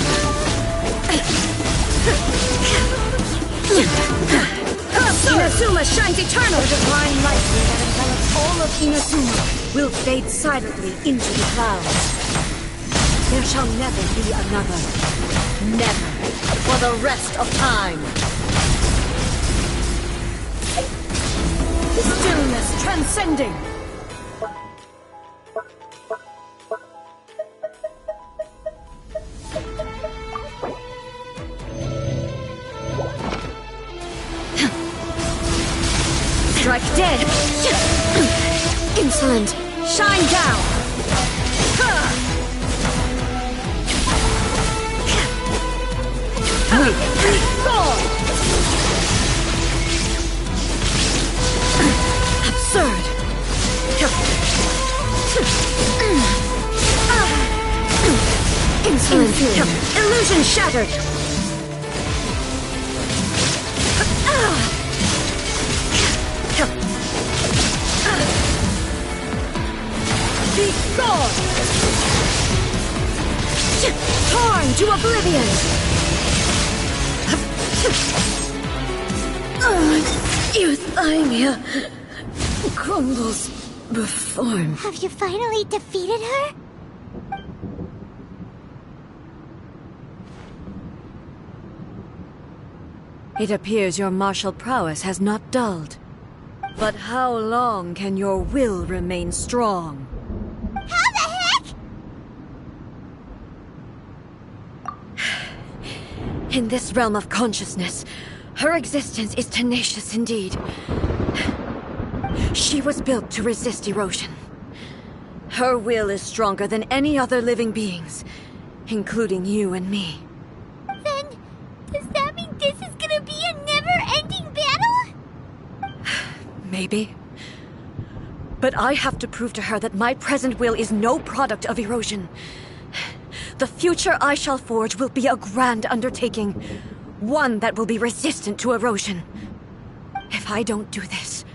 Inazuma shines eternal! The divine light that envelops all of Inazuma will fade silently into the clouds. There shall never be another. Never. For the rest of time. Stillness transcending! Strike dead! Insolent! Shine down! Absurd! Insolent! Illusion shattered! Be gone! Torn to oblivion! Euthymia crumbles before me. Have you finally defeated her? It appears your martial prowess has not dulled. But how long can your will remain strong? How the heck? In this realm of consciousness, her existence is tenacious indeed. She was built to resist erosion. Her will is stronger than any other living being's, including you and me. Then, does that mean this is gonna be a never-ending battle? Maybe. But I have to prove to her that my present will is no product of erosion. The future I shall forge will be a grand undertaking. One that will be resistant to erosion. If I don't do this,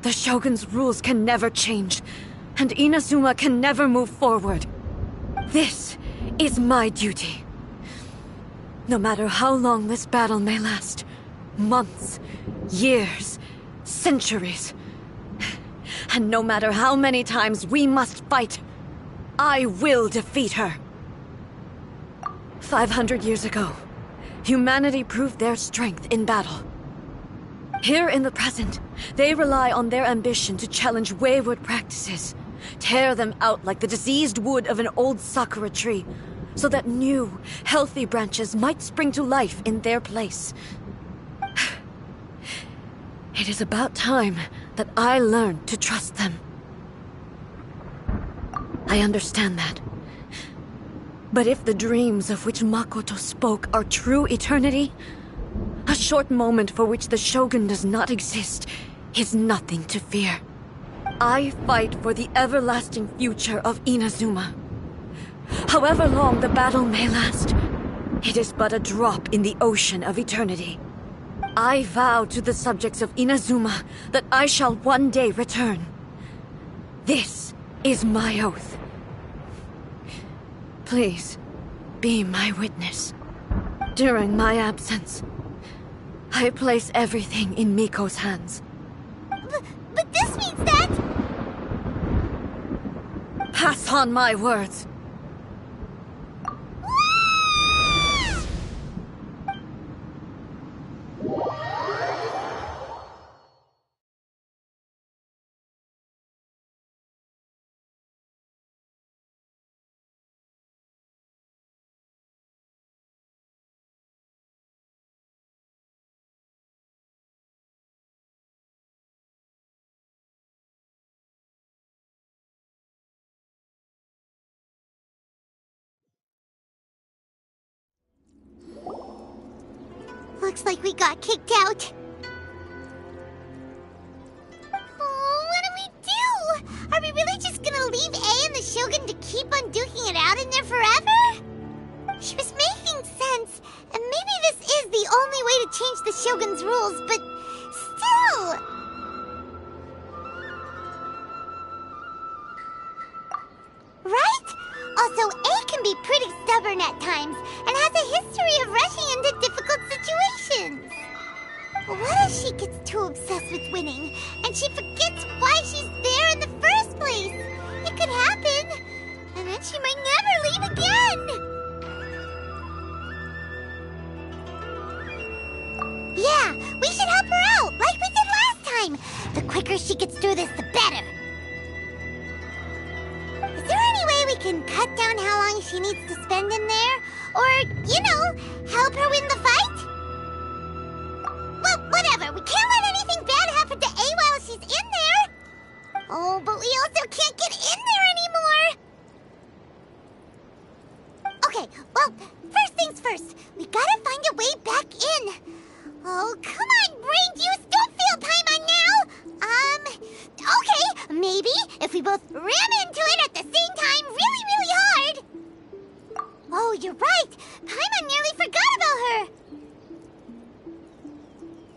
the Shogun's rules can never change, and Inazuma can never move forward. This is my duty. No matter how long this battle may last, months, years, centuries, and no matter how many times we must fight, I will defeat her. 500 years ago, humanity proved their strength in battle. Here in the present, they rely on their ambition to challenge wayward practices, tear them out like the diseased wood of an old sakura tree, so that new, healthy branches might spring to life in their place. It is about time that I learned to trust them. I understand that. But if the dreams of which Makoto spoke are true eternity, a short moment for which the Shogun does not exist is nothing to fear. I fight for the everlasting future of Inazuma. However long the battle may last, it is but a drop in the ocean of eternity. I vow to the subjects of Inazuma that I shall one day return. This is my oath. Please, be my witness. During my absence, I place everything in Miko's hands. But this means that... Pass on my words. looks like we got kicked out. Oh, what do we do? Are we really just gonna leave A and the Shogun to keep on duking it out in there forever? She was making sense, and maybe this is the only way to change the Shogun's rules, but still... Right? Also, A can be pretty stubborn at times, and has a history of rushing into difficult situations. What if she gets too obsessed with winning, and she forgets why she's there in the first place? It could happen, and then she might never leave again. Yeah, we should help her out, like we did last time. The quicker she gets through this, the better. Is there any way we can cut down how long she needs to spend in there? Or, you know, help her win the fight? Well, whatever. We can't let anything bad happen to A while she's in there. Oh, but we also can't get in there anymore. Okay, well, first things first. We gotta find a way back in. Oh, come on, brain juice. Don't feel time on now. Okay, maybe if we both ram into it at the same time really, really hard. Oh, you're right. Paimon nearly forgot about her.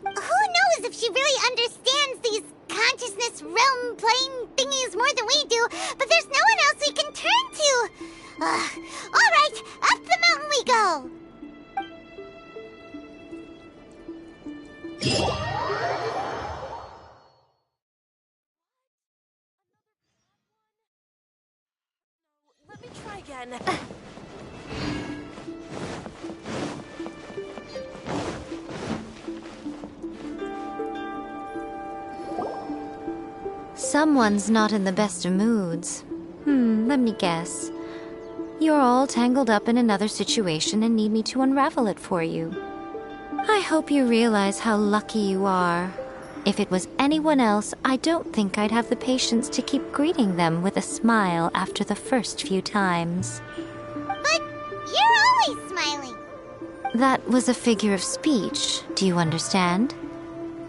Who knows if she really understands these consciousness realm plane thingies more than we do, but there's no one else we can turn to. All right, up the mountain we go. Let me try again. Someone's not in the best of moods. Let me guess. You're all tangled up in another situation and need me to unravel it for you. I hope you realize how lucky you are. If it was anyone else, I don't think I'd have the patience to keep greeting them with a smile after the first few times. But you're always smiling. That was a figure of speech, do you understand?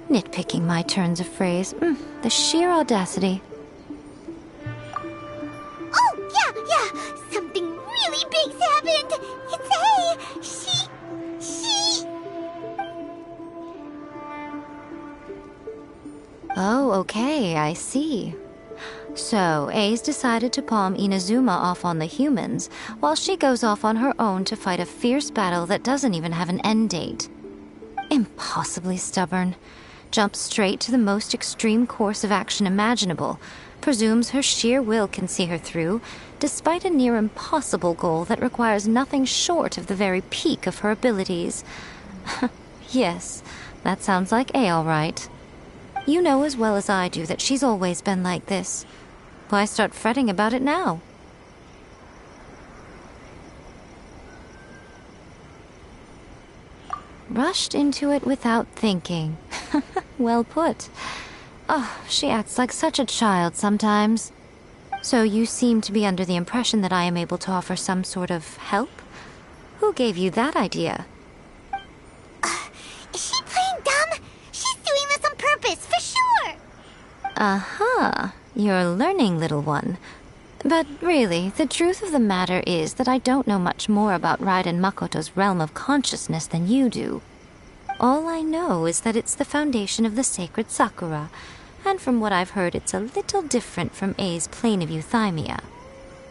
Nitpicking my turns of phrase. The sheer audacity. Oh, yeah. Something really big's happened. It's A. She... Oh, okay, I see. So, A's decided to palm Inazuma off on the humans, while she goes off on her own to fight a fierce battle that doesn't even have an end date. Impossibly stubborn. Jumps straight to the most extreme course of action imaginable, presumes her sheer will can see her through, despite a near impossible goal that requires nothing short of the very peak of her abilities. Yes, that sounds like A all right. You know as well as I do that she's always been like this. Why start fretting about it now? Rushed into it without thinking. Well put. Oh, she acts like such a child sometimes. So you seem to be under the impression that I am able to offer some sort of help? Who gave you that idea? Is she playing dumb? She's doing this on purpose, for sure. Uh-huh. You're learning, little one. But really, the truth of the matter is that I don't know much more about Raiden Makoto's realm of consciousness than you do. All I know is that it's the foundation of the sacred Sakura, and from what I've heard, it's a little different from A's plane of euthymia.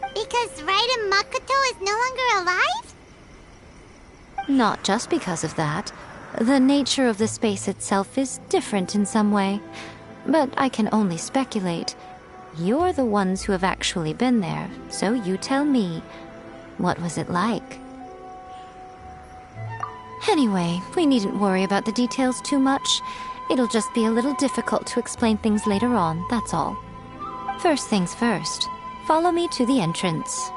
Because Raiden Makoto is no longer alive? Not just because of that. The nature of the space itself is different in some way. But I can only speculate. You're the ones who have actually been there, so you tell me. What was it like? Anyway, we needn't worry about the details too much. It'll just be a little difficult to explain things later on, that's all. First things first. Follow me to the entrance.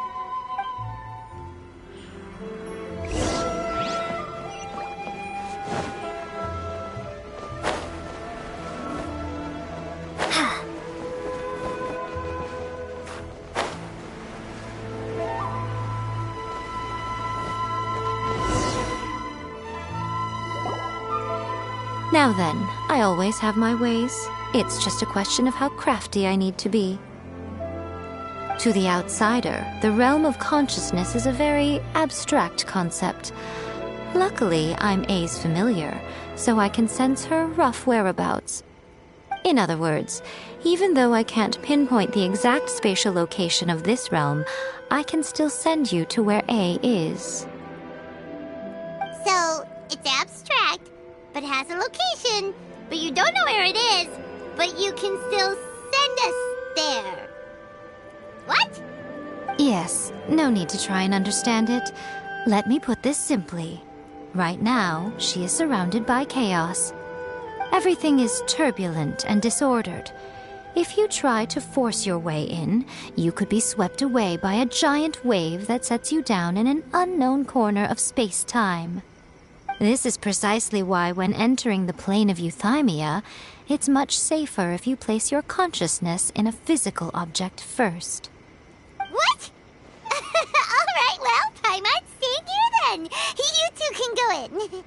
Now then, I always have my ways. It's just a question of how crafty I need to be. To the outsider, the realm of consciousness is a very abstract concept. Luckily, I'm A's familiar, so I can sense her rough whereabouts. In other words, even though I can't pinpoint the exact spatial location of this realm, I can still send you to where A is. So, it's abstract, but has a location, but you don't know where it is, but you can still send us there. What? Yes, no need to try and understand it. Let me put this simply. Right now, she is surrounded by chaos. Everything is turbulent and disordered. If you try to force your way in, you could be swept away by a giant wave that sets you down in an unknown corner of space-time. This is precisely why when entering the plane of euthymia, it's much safer if you place your consciousness in a physical object first. What? Alright, well, Paimon, stay here then. You two can go in.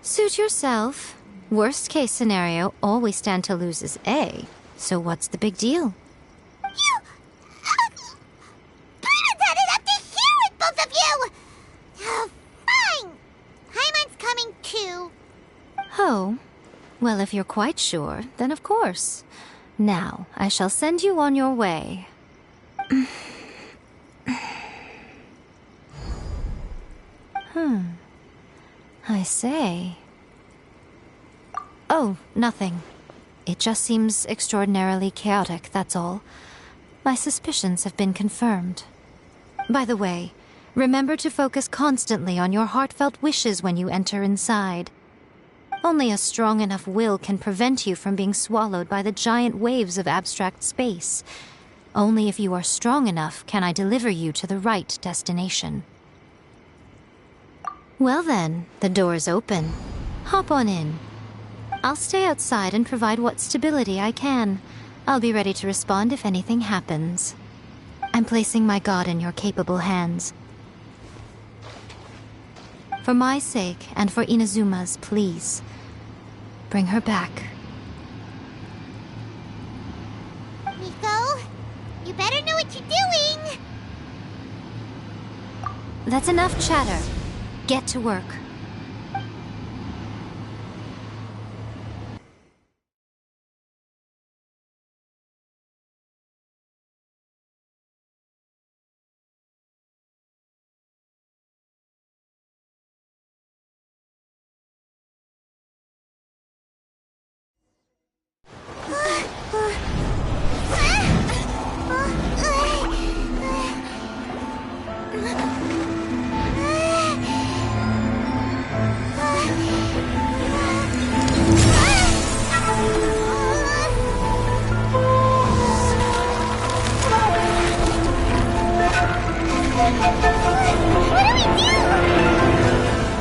Suit yourself. Worst case scenario, all we stand to lose is A. So what's the big deal? You... Paimon's had it up to here with both of you! Fine. Paimon's coming too. Oh. Well, if you're quite sure, then of course. Now, I shall send you on your way. I say... Oh, nothing. It just seems extraordinarily chaotic, that's all. My suspicions have been confirmed. By the way, remember to focus constantly on your heartfelt wishes when you enter inside. Only a strong enough will can prevent you from being swallowed by the giant waves of abstract space. Only if you are strong enough can I deliver you to the right destination. Well then, the door's open. Hop on in. I'll stay outside and provide what stability I can. I'll be ready to respond if anything happens. I'm placing my god in your capable hands. For my sake, and for Inazuma's, please. Bring her back. Miko, you better know what you're doing! That's enough chatter. Get to work.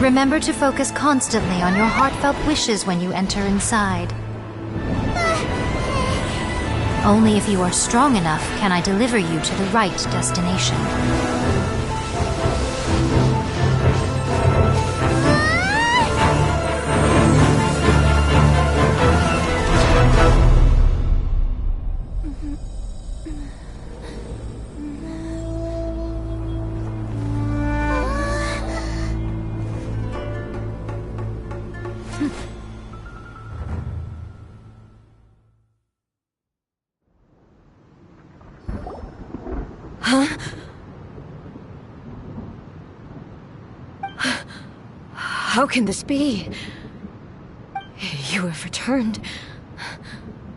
Remember to focus constantly on your heartfelt wishes when you enter inside. Only if you are strong enough can I deliver you to the right destination. How can this be? You have returned.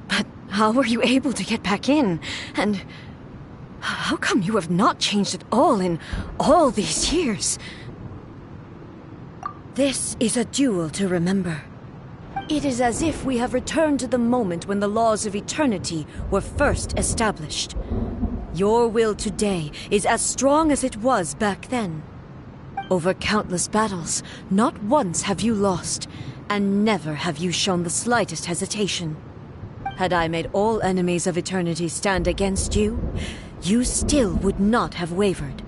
But how were you able to get back in? And how come you have not changed at all in all these years? This is a duel to remember. It is as if we have returned to the moment when the laws of eternity were first established. Your will today is as strong as it was back then. Over countless battles, not once have you lost, and never have you shown the slightest hesitation. Had I made all enemies of eternity stand against you, you still would not have wavered.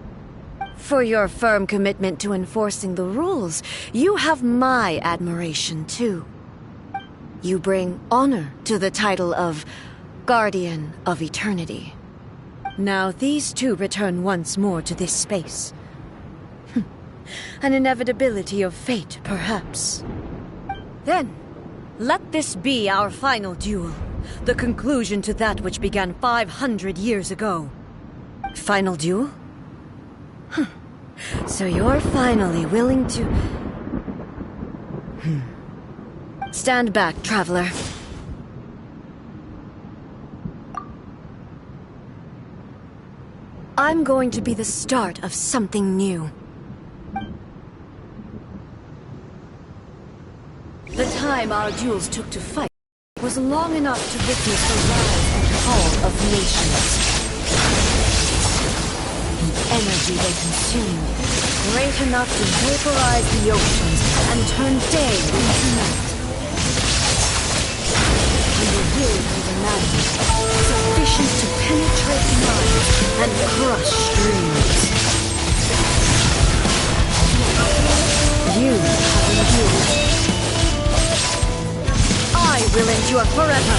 For your firm commitment to enforcing the rules, you have my admiration too. You bring honor to the title of Guardian of Eternity. Now these two return once more to this space. An inevitability of fate, perhaps. Then, let this be our final duel. The conclusion to that which began 500 years ago. Final duel? So you're finally willing to... Stand back, traveler. I'm going to be the start of something new. The time our duels took to fight was long enough to witness the rise and fall of nations. The energy they consumed, great enough to vaporize the oceans and turn day into night. And the will of the magic, sufficient to penetrate minds and crush dreams. You have endured. I will endure forever.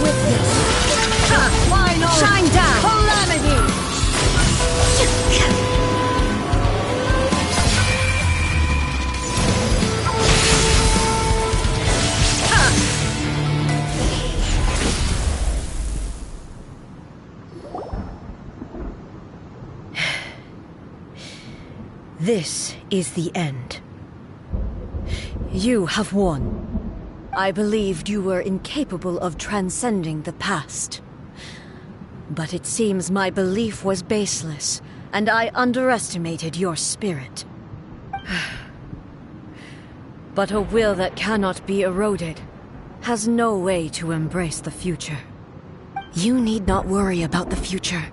Witness. Final shine down. Calamity. This is the end. You have won. I believed you were incapable of transcending the past. But it seems my belief was baseless, and I underestimated your spirit. But a will that cannot be eroded has no way to embrace the future. You need not worry about the future,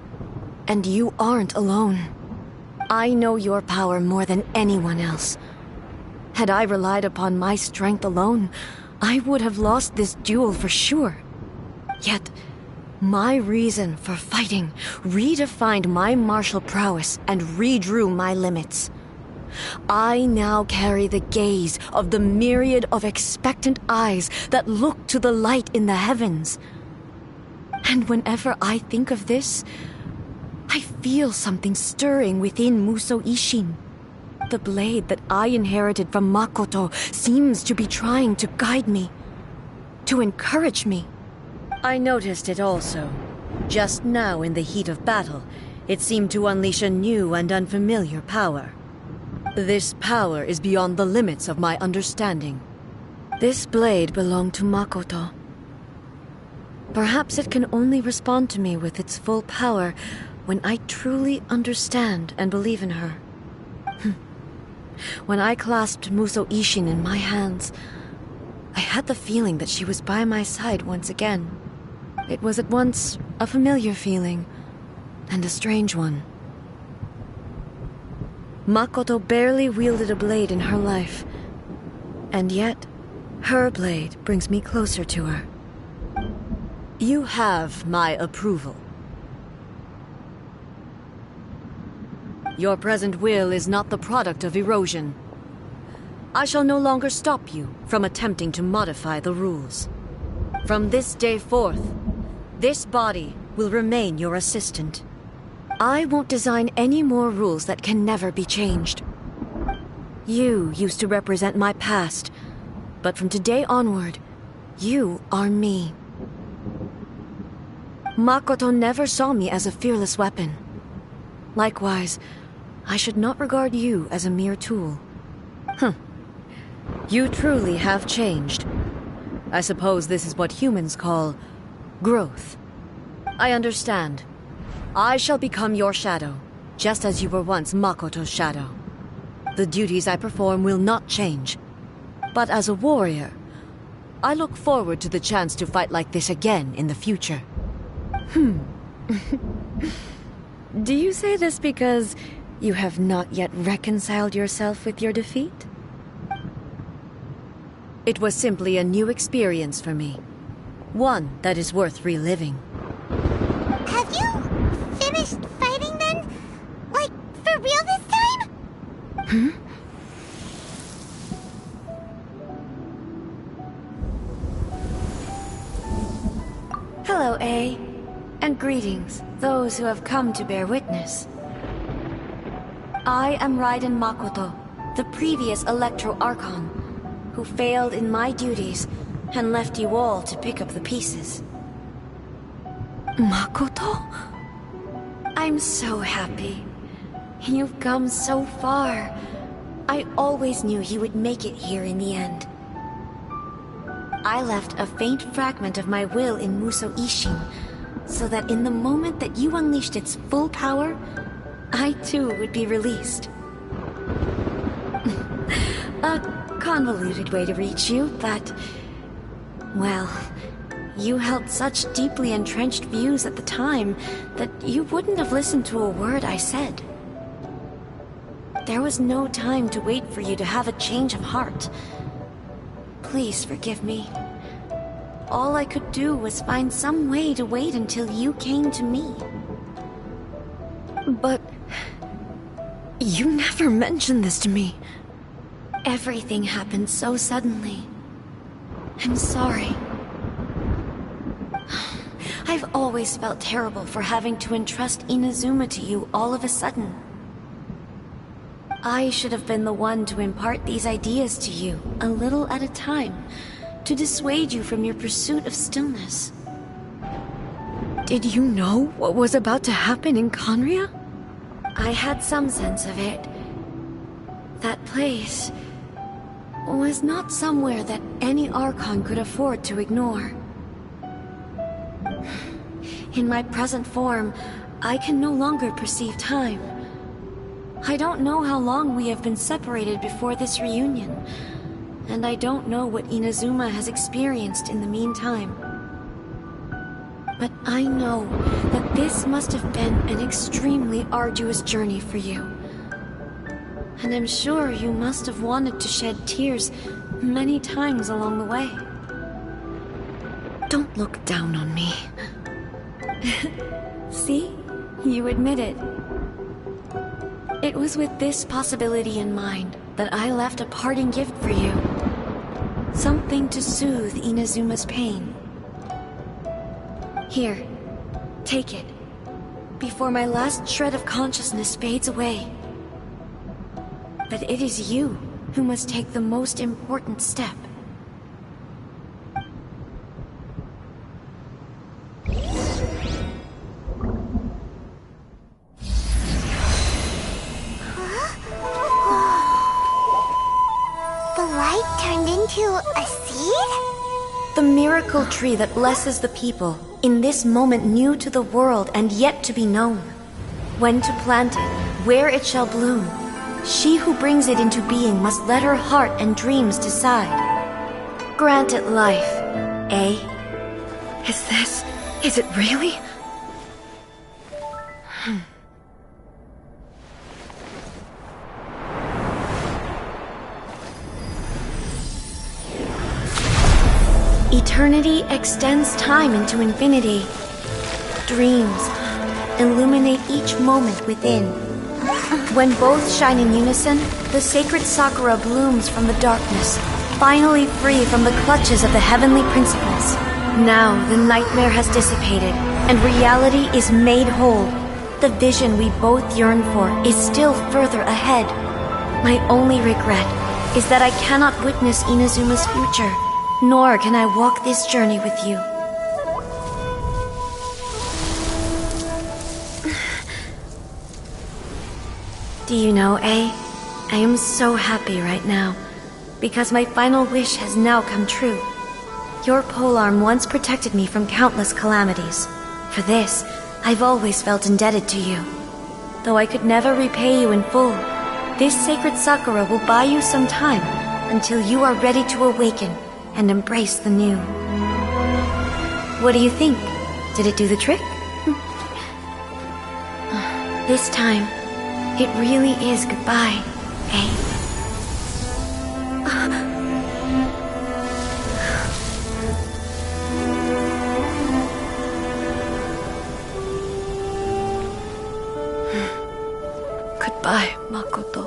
and you aren't alone. I know your power more than anyone else. Had I relied upon my strength alone, I would have lost this duel for sure. Yet, my reason for fighting redefined my martial prowess and redrew my limits. I now carry the gaze of the myriad of expectant eyes that look to the light in the heavens. And whenever I think of this, I feel something stirring within Musou Ishin. The blade that I inherited from Makoto seems to be trying to guide me, to encourage me. I noticed it also. Just now in the heat of battle, it seemed to unleash a new and unfamiliar power. This power is beyond the limits of my understanding. This blade belonged to Makoto. Perhaps it can only respond to me with its full power when I truly understand and believe in her. When I clasped Musou Ishin in my hands, I had the feeling that she was by my side once again. It was at once a familiar feeling and a strange one. Makoto barely wielded a blade in her life, and yet her blade brings me closer to her. You have my approval. Your present will is not the product of erosion. I shall no longer stop you from attempting to modify the rules. From this day forth, this body will remain your assistant. I won't design any more rules that can never be changed. You used to represent my past, but from today onward, you are me. Makoto never saw me as a fearless weapon. Likewise, I should not regard you as a mere tool. You truly have changed. I suppose this is what humans call growth. I understand. I shall become your shadow, just as you were once Makoto's shadow. The duties I perform will not change. But as a warrior, I look forward to the chance to fight like this again in the future. Do you say this because you have not yet reconciled yourself with your defeat? It was simply a new experience for me. One that is worth reliving. Have you Hello, A. And greetings, those who have come to bear witness. I am Raiden Makoto, the previous Electro Archon, who failed in my duties and left you all to pick up the pieces. Makoto? I'm so happy. You've come so far. I always knew you would make it here in the end. I left a faint fragment of my will in Muso Ishin, so that in the moment that you unleashed its full power, I too would be released. A convoluted way to reach you, but... well, you held such deeply entrenched views at the time that you wouldn't have listened to a word I said. There was no time to wait for you to have a change of heart. Please forgive me. All I could do was find some way to wait until you came to me. But... you never mentioned this to me. Everything happened so suddenly. I'm sorry. I've always felt terrible for having to entrust Inazuma to you all of a sudden. I should have been the one to impart these ideas to you, a little at a time, to dissuade you from your pursuit of stillness. Did you know what was about to happen in Conria? I had some sense of it. That place was not somewhere that any Archon could afford to ignore. In my present form, I can no longer perceive time. I don't know how long we have been separated before this reunion, and I don't know what Inazuma has experienced in the meantime. But I know that this must have been an extremely arduous journey for you. And I'm sure you must have wanted to shed tears many times along the way. Don't look down on me. See? You admit it. It was with this possibility in mind that I left a parting gift for you. Something to soothe Inazuma's pain. Here, take it, before my last shred of consciousness fades away. But it is you who must take the most important step. A seed? The miracle tree that blesses the people, in this moment new to the world and yet to be known. When to plant it, where it shall bloom, she who brings it into being must let her heart and dreams decide. Grant it life, eh? Is it really? Eternity extends time into infinity. Dreams illuminate each moment within. When both shine in unison, the sacred Sakura blooms from the darkness, finally free from the clutches of the heavenly principles. Now the nightmare has dissipated, and reality is made whole. The vision we both yearn for is still further ahead. My only regret is that I cannot witness Inazuma's future. Nor can I walk this journey with you. Do you know, A? I am so happy right now, because my final wish has now come true. Your polearm once protected me from countless calamities. For this, I've always felt indebted to you. Though I could never repay you in full, this sacred Sakura will buy you some time until you are ready to awaken and embrace the new. What do you think? Did it do the trick? This time, it really is goodbye, eh? Goodbye, Makoto.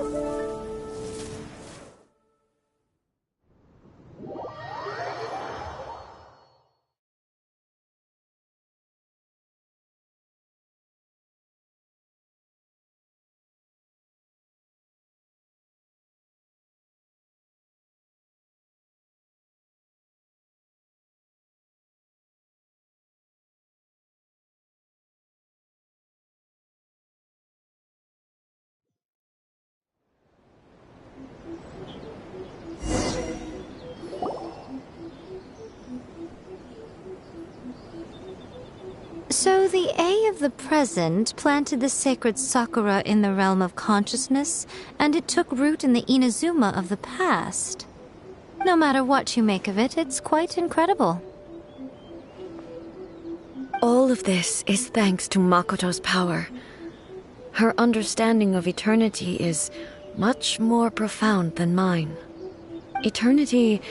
the A of the present planted the sacred Sakura in the realm of consciousness, and it took root in the Inazuma of the past. No matter what you make of it, it's quite incredible. All of this is thanks to Makoto's power. Her understanding of eternity is much more profound than mine. Eternity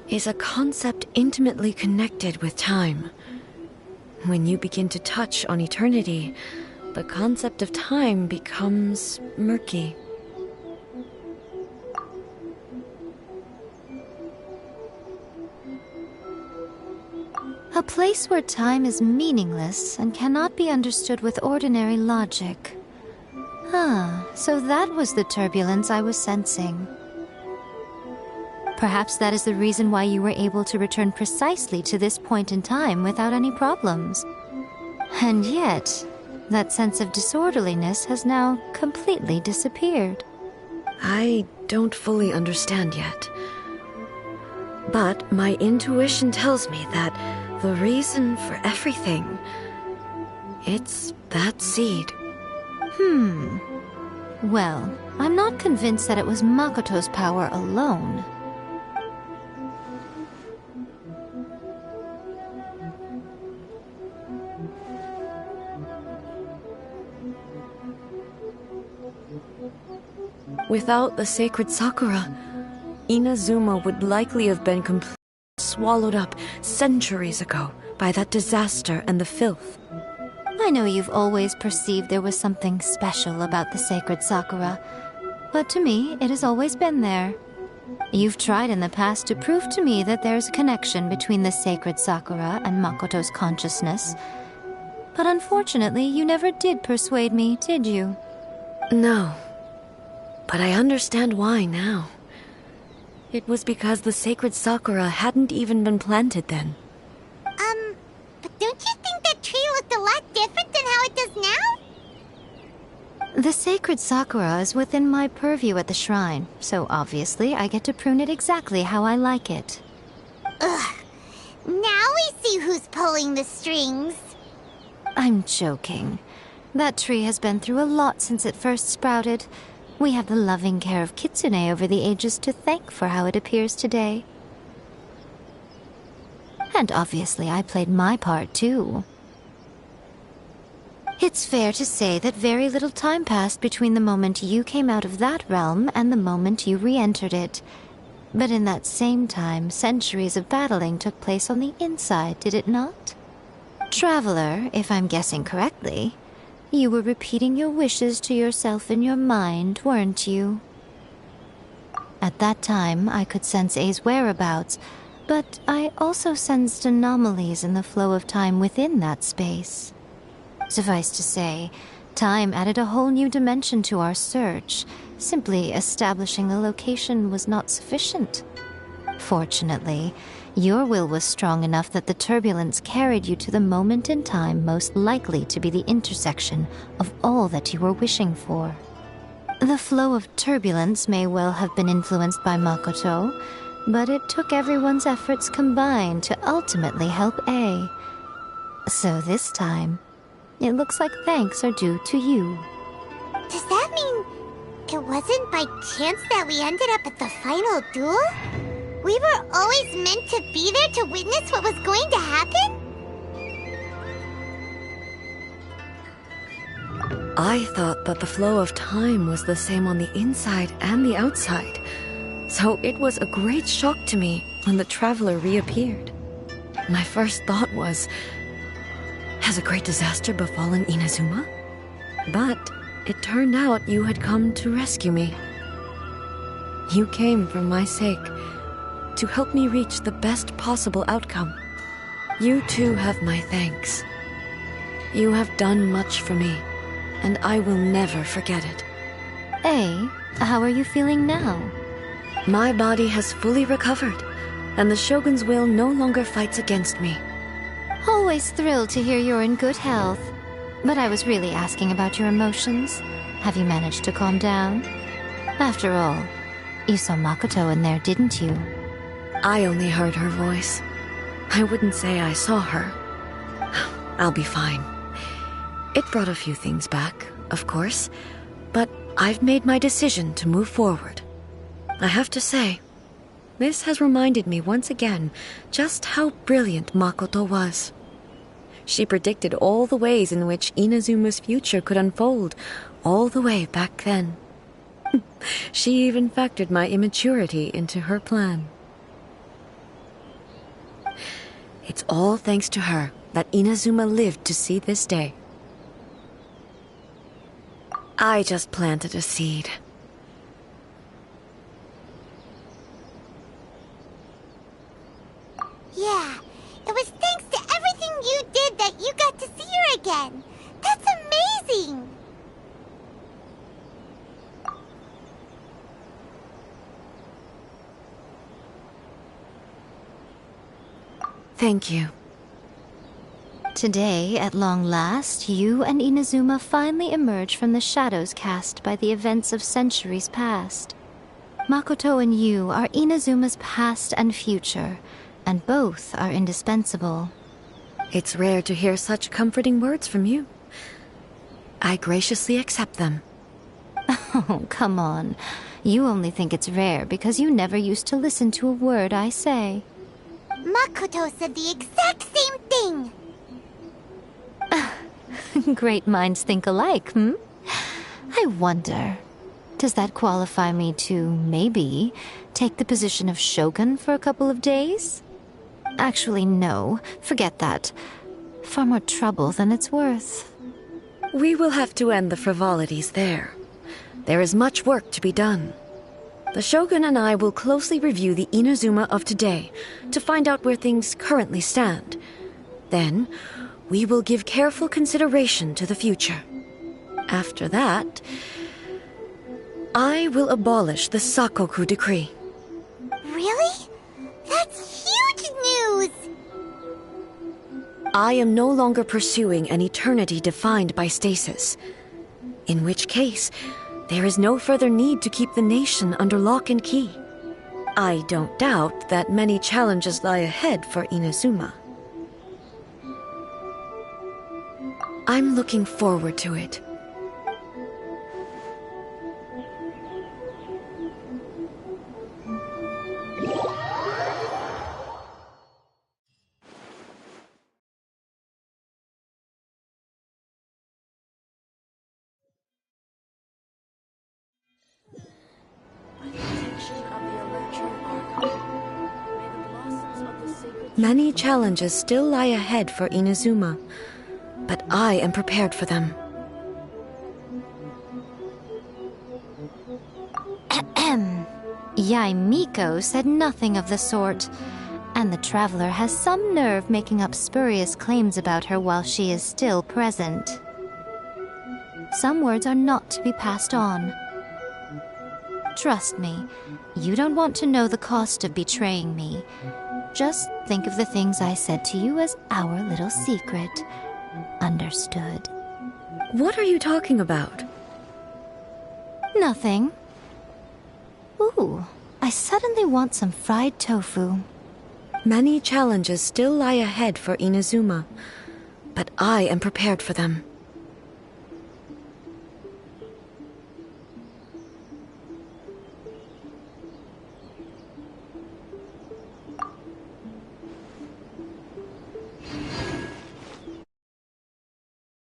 is a concept intimately connected with time. When you begin to touch on eternity, the concept of time becomes murky. A place where time is meaningless and cannot be understood with ordinary logic. So that was the turbulence I was sensing. Perhaps that is the reason why you were able to return precisely to this point in time without any problems. And yet, that sense of disorderliness has now completely disappeared. I don't fully understand yet. But my intuition tells me that the reason for everything, it's that seed. Well, I'm not convinced that it was Makoto's power alone. Without the sacred Sakura, Inazuma would likely have been completely swallowed up centuries ago by that disaster and the filth. I know you've always perceived there was something special about the sacred Sakura, but to me, it has always been there. You've tried in the past to prove to me that there's a connection between the sacred Sakura and Makoto's consciousness, but unfortunately, you never did persuade me, did you? No, but I understand why now. It was because the sacred Sakura hadn't even been planted then. But don't you think that tree looked a lot different than how it does now? The sacred Sakura is within my purview at the shrine, so obviously I get to prune it exactly how I like it. Ugh. Now we see who's pulling the strings. I'm joking. That tree has been through a lot since it first sprouted. We have the loving care of Kitsune over the ages to thank for how it appears today. And obviously I played my part too. It's fair to say that very little time passed between the moment you came out of that realm and the moment you re-entered it. But in that same time, centuries of battling took place on the inside, did it not? Traveler, if I'm guessing correctly, you were repeating your wishes to yourself in your mind, weren't you? At that time, I could sense A's whereabouts, but I also sensed anomalies in the flow of time within that space. Suffice to say, time added a whole new dimension to our search. Simply establishing a location was not sufficient. Fortunately, your will was strong enough that the turbulence carried you to the moment in time most likely to be the intersection of all that you were wishing for. The flow of turbulence may well have been influenced by Makoto, but it took everyone's efforts combined to ultimately help A. So this time, it looks like thanks are due to you. Does that mean it wasn't by chance that we ended up at the final duel? We were always meant to be there to witness what was going to happen? I thought that the flow of time was the same on the inside and the outside, so it was a great shock to me when the traveler reappeared. My first thought was, has a great disaster befallen Inazuma? But it turned out you had come to rescue me. You came for my sake, to help me reach the best possible outcome. You too have my thanks. You have done much for me, and I will never forget it. A, how are you feeling now? My body has fully recovered, and the Shogun's will no longer fights against me. Always thrilled to hear you're in good health. But I was really asking about your emotions. Have you managed to calm down? After all, you saw Makoto in there, didn't you? I only heard her voice. I wouldn't say I saw her. I'll be fine. It brought a few things back, of course, but I've made my decision to move forward. I have to say, this has reminded me once again just how brilliant Makoto was. She predicted all the ways in which Inazuma's future could unfold, all the way back then. She even factored my immaturity into her plan. It's all thanks to her that Inazuma lived to see this day. I just planted a seed. Yeah, it was thanks to everything you did that you got to see her again. That's amazing! Thank you. Today, at long last, you and Inazuma finally emerge from the shadows cast by the events of centuries past. Makoto and you are Inazuma's past and future, and both are indispensable. It's rare to hear such comforting words from you. I graciously accept them. Oh, come on. You only think it's rare because you never used to listen to a word I say. Makoto said the exact same thing! Great minds think alike, hmm? I wonder, does that qualify me to, maybe, take the position of Shogun for a couple of days? Actually, no. Forget that. Far more trouble than it's worth. We will have to end the frivolities there. There is much work to be done. The Shogun and I will closely review the Inazuma of today to find out where things currently stand. Then, we will give careful consideration to the future. After that, I will abolish the Sakoku decree. Really? That's huge news! I am no longer pursuing an eternity defined by stasis. In which case, there is no further need to keep the nation under lock and key. I don't doubt that many challenges lie ahead for Inazuma. I'm looking forward to it. Many challenges still lie ahead for Inazuma, but I am prepared for them. Yaimiko said nothing of the sort, and the traveler has some nerve making up spurious claims about her while she is still present. Some words are not to be passed on. Trust me, you don't want to know the cost of betraying me. Just think of the things I said to you as our little secret. Understood? What are you talking about? Nothing. Ooh, I suddenly want some fried tofu. Many challenges still lie ahead for Inazuma, but I am prepared for them.